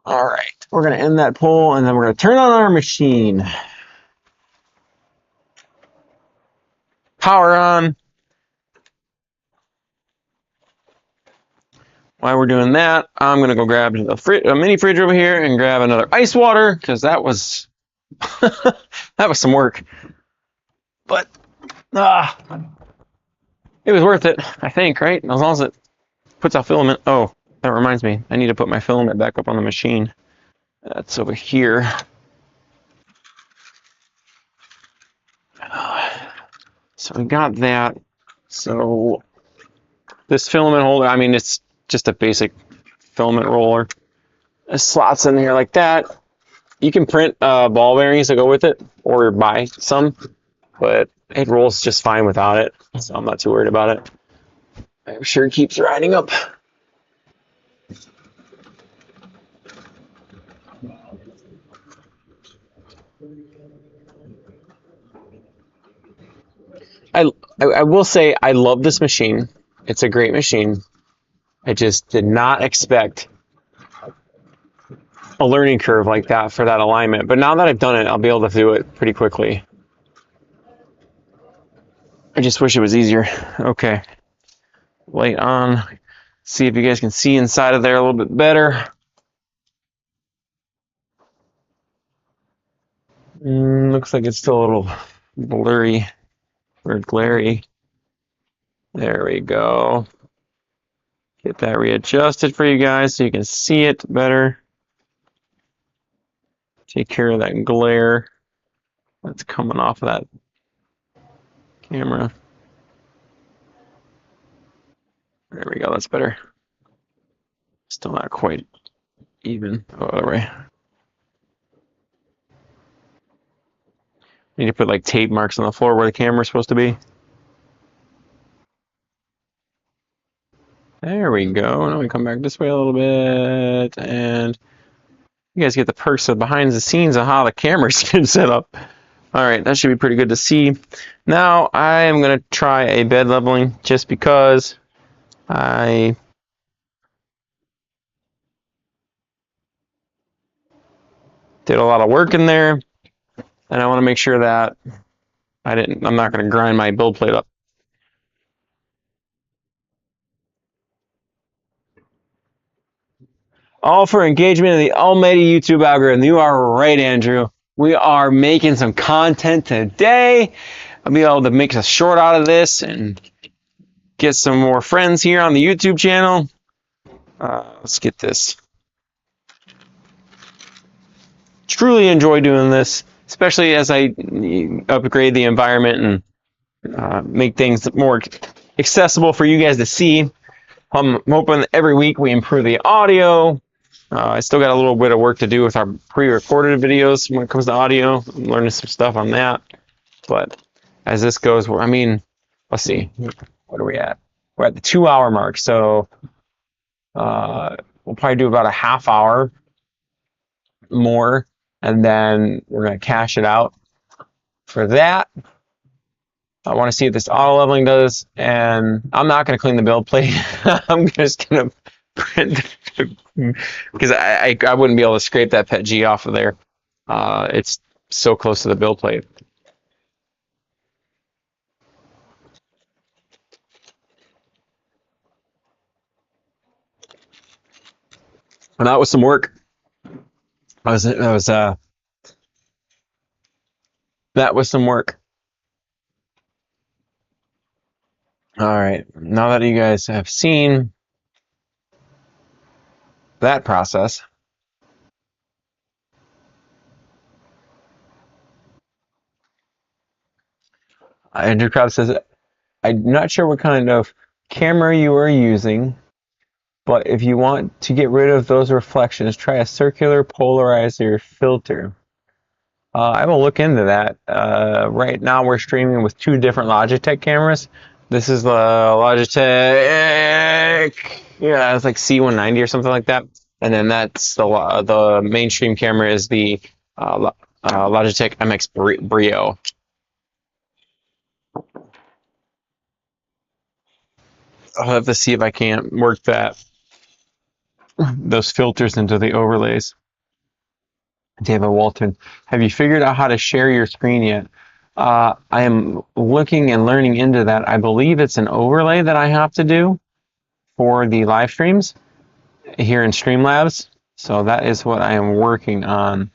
All right, we're going to end that poll, and then we're going to turn on our machine. Power on. While we're doing that, I'm going to go grab a mini fridge over here and grab another ice water, because that was that was some work. But it was worth it, I think, right? As long as it puts out filament. Oh, that reminds me. I need to put my filament back up on the machine. That's over here. So we got that. So this filament holder, I mean, it's just a basic filament roller. It slots in here like that. You can print ball bearings to go with it or buy some, but it rolls just fine without it. So I'm not too worried about it. I'm sure it keeps riding up. I will say I love this machine. It's a great machine. I just did not expect a learning curve like that for that alignment. But now that I've done it, I'll be able to do it pretty quickly. I just wish it was easier. Okay. Light on. See if you guys can see inside of there a little bit better. Looks like it's still a little blurry or glary. There we go. Get that readjusted for you guys so you can see it better. Take care of that glare that's coming off of that camera. There we go, that's better. Still not quite even. Oh, whatever. Need to put like tape marks on the floor where the camera's supposed to be. There we go. Now we come back this way a little bit, and you guys get the perks of behind the scenes of how the camera's been set up. All right, that should be pretty good to see. Now I am going to try a bed leveling just because I did a lot of work in there, and I want to make sure that I'm not going to grind my build plate up. All for engagement in the almighty YouTube algorithm. You are right, Andrew. We are making some content today. I'll be able to make a short out of this and get some more friends here on the YouTube channel. Let's get this. Truly enjoy doing this, especially as I upgrade the environment and make things more accessible for you guys to see. I'm hoping every week we improve the audio. I still got a little bit of work to do with our pre-recorded videos when it comes to audio. I'm learning some stuff on that. But as this goes, I mean, let's see. What are we at? We're at the 2-hour mark. So we'll probably do about a half hour more. And then we're going to cash it out for that. I want to see if this auto leveling does. And I'm not going to clean the build plate. I'm just going to because I wouldn't be able to scrape that PETG off of there. It's so close to the build plate. And that was some work. That was some work. All right. Now that you guys have seen that process, Andrew Krabs says, I'm not sure what kind of camera you are using, but if you want to get rid of those reflections, try a circular polarizer filter. I will look into that. Right now we're streaming with two different Logitech cameras. This is the Logitech, yeah, it's like C190 or something like that. And then that's the mainstream camera is the Logitech MX Brio. I'll have to see if I can't work those filters into the overlays. David Walton, have you figured out how to share your screen yet? I am looking and learning into that. I believe it's an overlay that I have to do for the live streams here in Streamlabs. So that is what I am working on.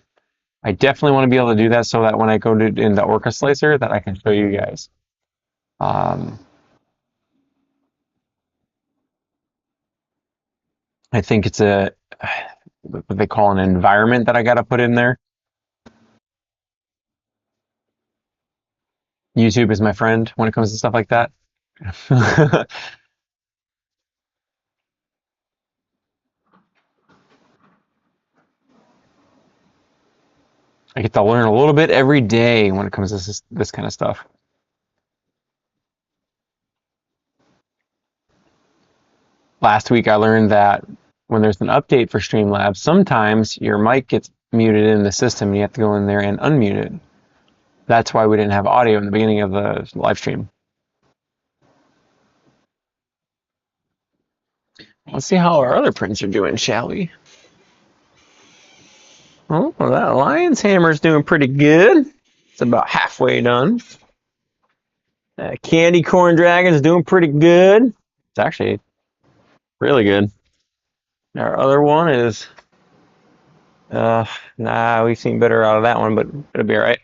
I definitely want to be able to do that so that when I go to in the Orca Slicer that I can show you guys. I think it's what they call an environment that I got to put in there. YouTube is my friend when it comes to stuff like that. I get to learn a little bit every day when it comes to this kind of stuff. Last week I learned that when there's an update for Streamlabs, sometimes your mic gets muted in the system and you have to go in there and unmute it. That's why we didn't have audio in the beginning of the live stream. Let's see how our other prints are doing, shall we? Oh, well, that Lion's Hammer's doing pretty good. It's about halfway done. Candy Corn Dragon's doing pretty good. It's actually really good. Our other one is, nah, we've seen better out of that one, but it'll be all right.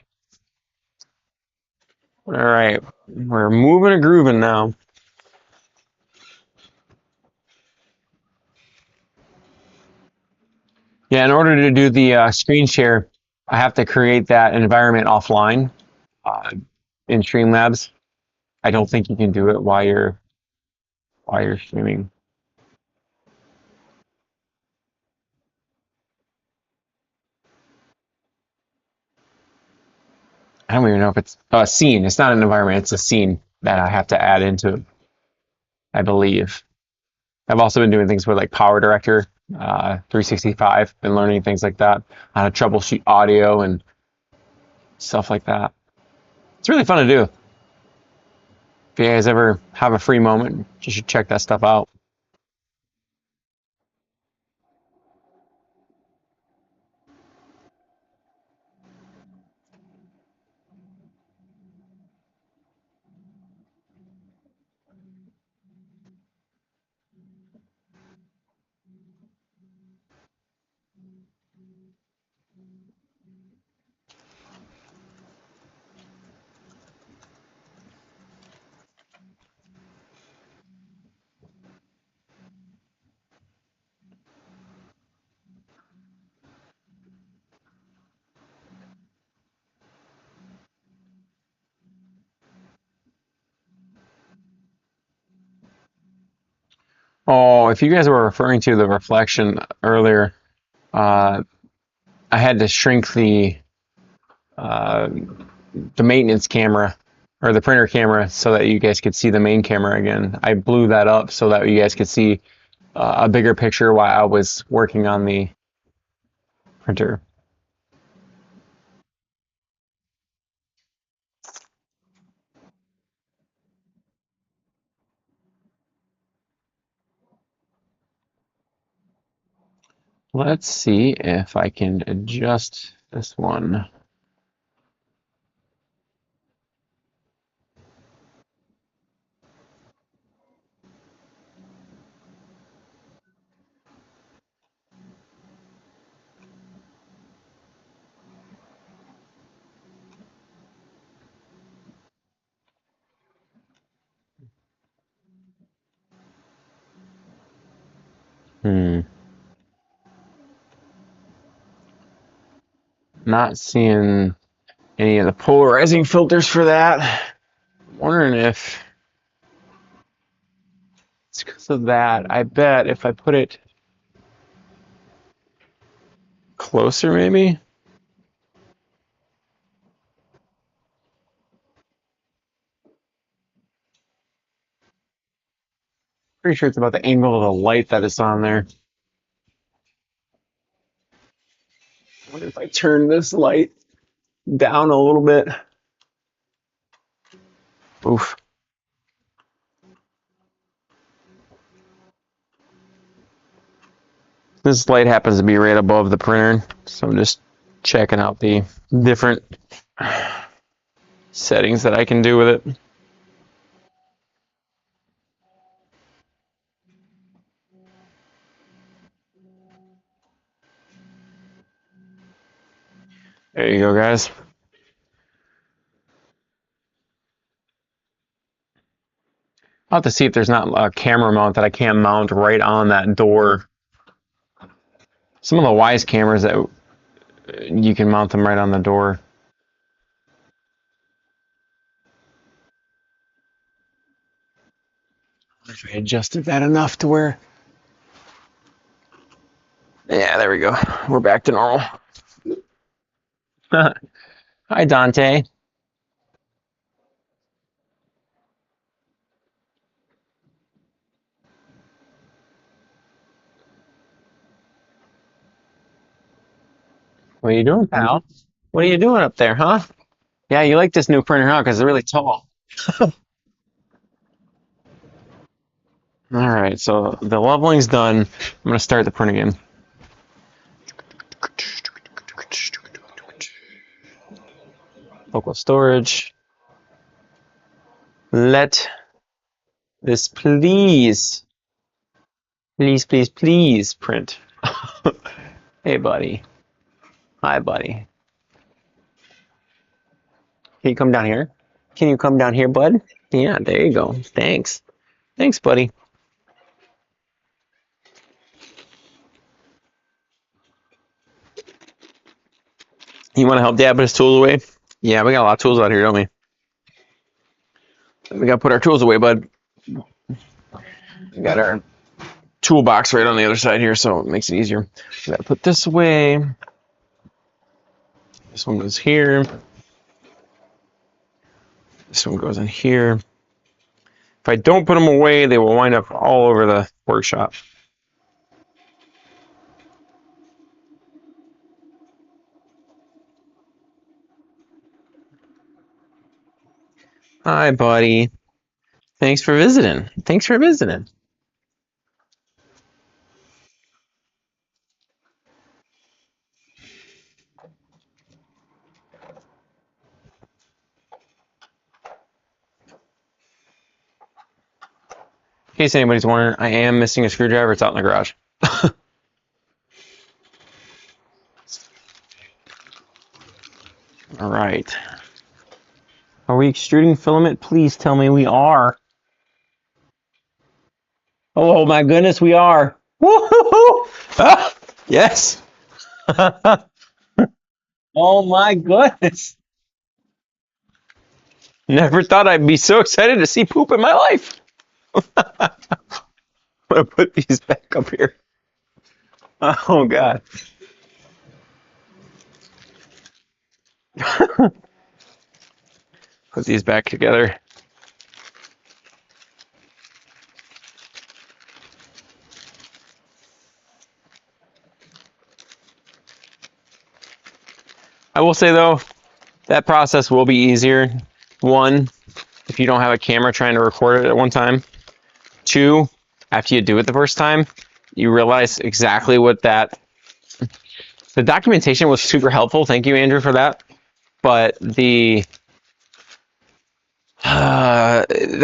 All right, we're moving and grooving now. Yeah, in order to do the screen share, I have to create that environment offline in Streamlabs. I don't think you can do it while you're streaming. I don't even know if it's a scene. It's not an environment. It's a scene that I have to add into it, I believe. I've also been doing things with like Power Director 365, been learning things like that, how to troubleshoot audio and stuff like that. It's really fun to do. If you guys ever have a free moment, you should check that stuff out. Oh, if you guys were referring to the reflection earlier, I had to shrink the maintenance camera or the printer camera so that you guys could see the main camera again. I blew that up so that you guys could see a bigger picture while I was working on the printer. Let's see if I can adjust this one. Not seeing any of the polarizing filters for that. I'm wondering if it's because of that. I bet if I put it closer, maybe. Pretty sure it's about the angle of the light that is on there. What if I turn this light down a little bit? Oof. This light happens to be right above the printer, so I'm just checking out the different settings that I can do with it. There you go, guys. I'll have to see if there's not a camera mount that I can't mount right on that door. Some of the Wise cameras that you can mount them right on the door. If I adjusted that enough to where... Yeah, there we go. We're back to normal. Hi, Dante. What are you doing, pal? What are you doing up there, huh? Yeah, you like this new printer, huh? Because it's really tall. All right, so the leveling's done. I'm going to start the print again. Local storage. Let this please print. Hey, buddy. Hi, buddy. Can you come down here? Can you come down here, bud? Yeah, there you go. Thanks. Thanks, buddy. You want to help Dad put his tools away? Yeah, we got a lot of tools out here, don't we? We got to put our tools away, bud. We got our toolbox right on the other side here, so it makes it easier. We got to put this away. This one goes here. This one goes in here. If I don't put them away, they will wind up all over the workshop. Hi, buddy. Thanks for visiting. Thanks for visiting. In case anybody's wondering, I am missing a screwdriver. It's out in the garage. All right. Are we extruding filament? Please tell me we are. Oh my goodness, we are. Woo-hoo-hoo! Ah, yes. Oh my goodness. Never thought I'd be so excited to see poop in my life. I'm gonna put these back up here. Oh God. Put these back together. I will say though, that process will be easier. One, if you don't have a camera trying to record it at one time. Two, after you do it the first time, you realize exactly what that The documentation was super helpful. Thank you, Andrew, for that. But the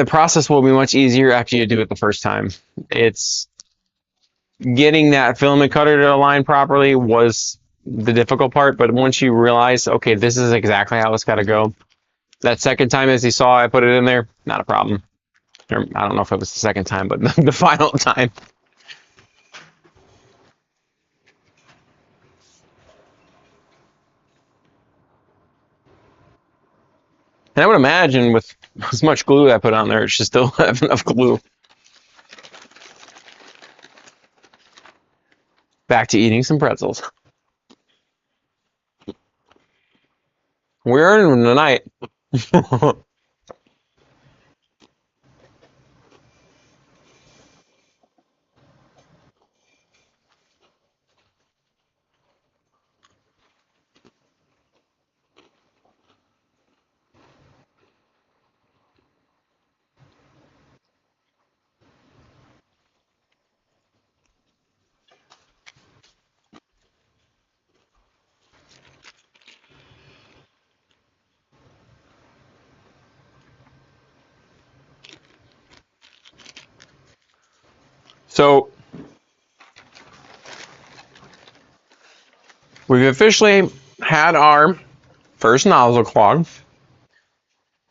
process will be much easier after you do it the first time. It's getting that filament cutter to align properly was the difficult part, but once you realize, okay, this is exactly how it's got to go. That second time, as you saw, I put it in there, not a problem. Or, I don't know if it was the second time, but the final time. And I would imagine with as much glue I put on there, it should still have enough glue. Back to eating some pretzels. We're earning them tonight. So we've officially had our first nozzle clog.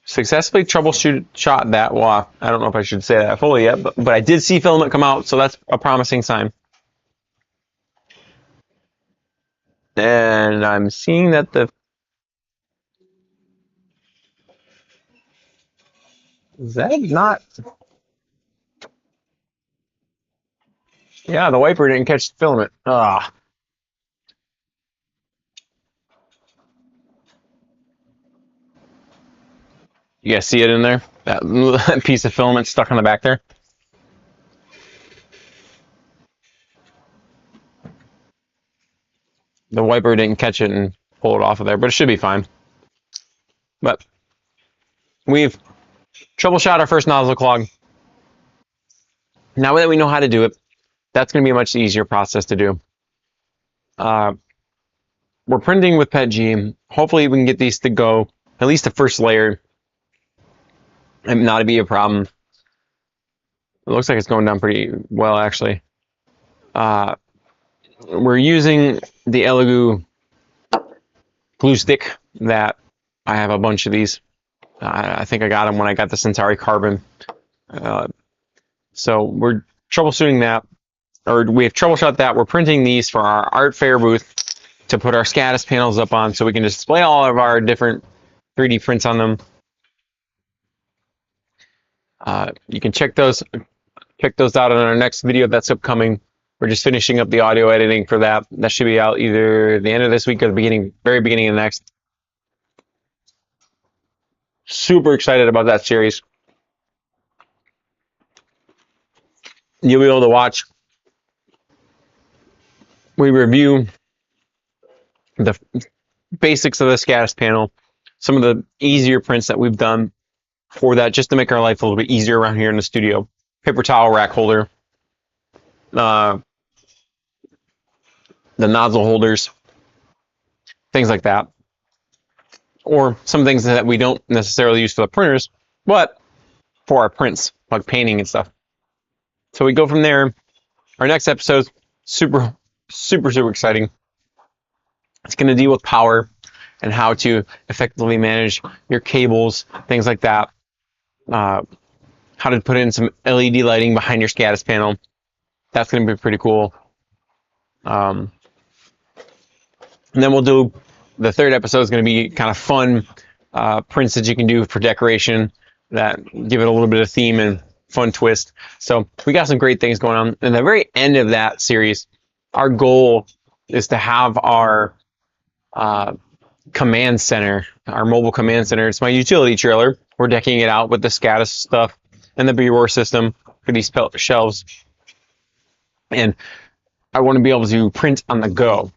Successfully troubleshot that. Well, I don't know if I should say that fully yet, but I did see filament come out, so that's a promising sign. And I'm seeing that is that not? Yeah, the wiper didn't catch the filament. Ah. You guys see it in there? That piece of filament stuck on the back there? The wiper didn't catch it and pull it off of there, but it should be fine. But we've troubleshot our first nozzle clog. Now that we know how to do it, that's going to be a much easier process to do. We're printing with PETG. Hopefully we can get these to go, at least the first layer, and not to be a problem. It looks like it's going down pretty well, actually. We're using the Elegoo glue stick that I have a bunch of these. I think I got them when I got the Centauri Carbon. So we're troubleshooting that, or we have troubleshot that. We're printing these for our art fair booth to put our Scatus panels up on, so we can display all of our different 3D prints on them. You can check those out in our next video that's upcoming. We're just finishing up the audio editing for that. That should be out either the end of this week or the very beginning of the next. Super excited about that series. You'll be able to watch. We review the basics of the Scatus panel, some of the easier prints that we've done for that, just to make our life a little bit easier around here in the studio. Paper towel rack holder, the nozzle holders, things like that. Or some things that we don't necessarily use for the printers, but for our prints, like painting and stuff. So we go from there. Our next episode, super exciting. It's going to deal with power and how to effectively manage your cables, things like that. How to put in some LED lighting behind your Scatus panel. That's going to be pretty cool. And then we'll do the third episode is going to be kind of fun prints that you can do for decoration that give it a little bit of theme and fun twist. So we got some great things going on. And the very end of that series, our goal is to have our command center, our mobile command center. It's my utility trailer. We're decking it out with the Scatus stuff and the B-roar system for these shelves. And I want to be able to print on the go.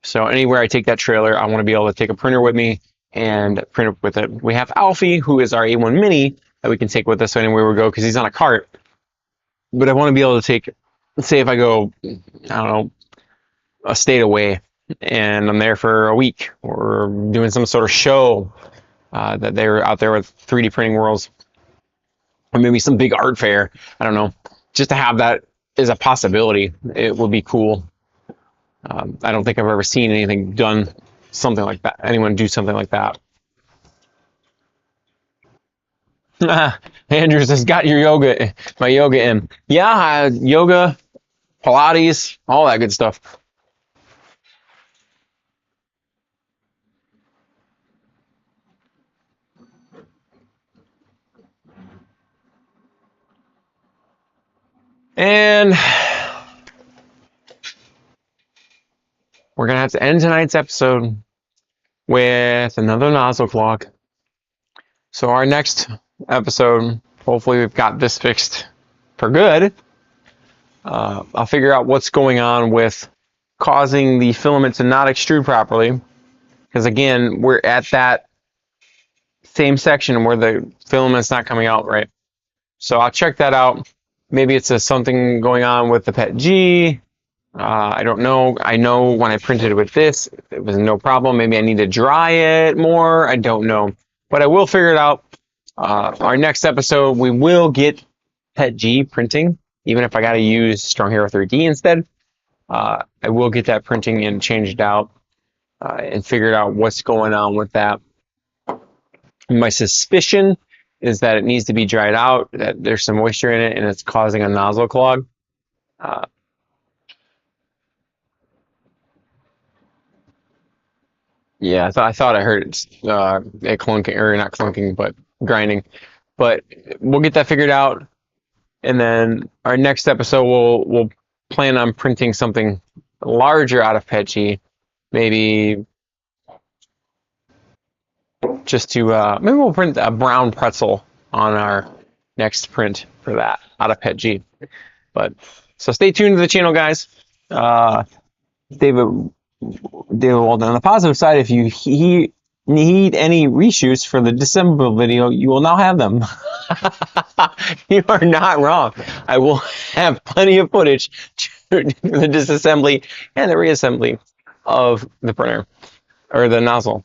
So anywhere I take that trailer, I want to be able to take a printer with me and print with it. We have Alfie, who is our A1 Mini, that we can take with us anywhere we go because he's on a cart. But I want to be able to take, let's say if I go, I don't know, a state away, and I'm there for a week, or doing some sort of show that they were out there with 3D printing worlds, or maybe some big art fair. I don't know. Just to have that as a possibility, it would be cool. I don't think I've ever seen anything done, something like that. Anyone do something like that. Andrew says, got your yoga, my yoga in. Yeah, yoga, Pilates, all that good stuff. And we're going to have to end tonight's episode with another nozzle clog. So our next episode, hopefully we've got this fixed for good. I'll figure out what's going on with causing the filament to not extrude properly. Because again, we're at that same section where the filament's not coming out right. So I'll check that out. Maybe it's something going on with the PETG. I don't know. I know when I printed with this, it was no problem. Maybe I need to dry it more. I don't know. But I will figure it out. Our next episode, we will get PETG printing, even if I got to use Strong Hero 3D instead. I will get that printing and changed out and figured out what's going on with that. My suspicion is that it needs to be dried out, that there's some moisture in it, and it's causing a nozzle clog. Yeah, I thought I heard it clunking, or not clunking, but grinding. But we'll get that figured out, and then our next episode we'll plan on printing something larger out of PETG, maybe just to maybe we'll print a brown pretzel on our next print for that out of PETG. But so stay tuned to the channel, guys. David Walden. On the positive side, if you need any reshoots for the disassemble video, you will now have them. You are not wrong. I will have plenty of footage for the disassembly and the reassembly of the printer or the nozzle.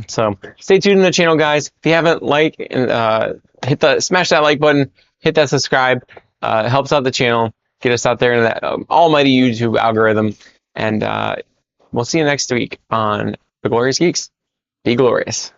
So stay tuned to the channel, guys. If you haven't liked, smash that like button, hit that subscribe. It helps out the channel, get us out there in that almighty YouTube algorithm, and we'll see you next week on The Glorious Geeks. Be glorious.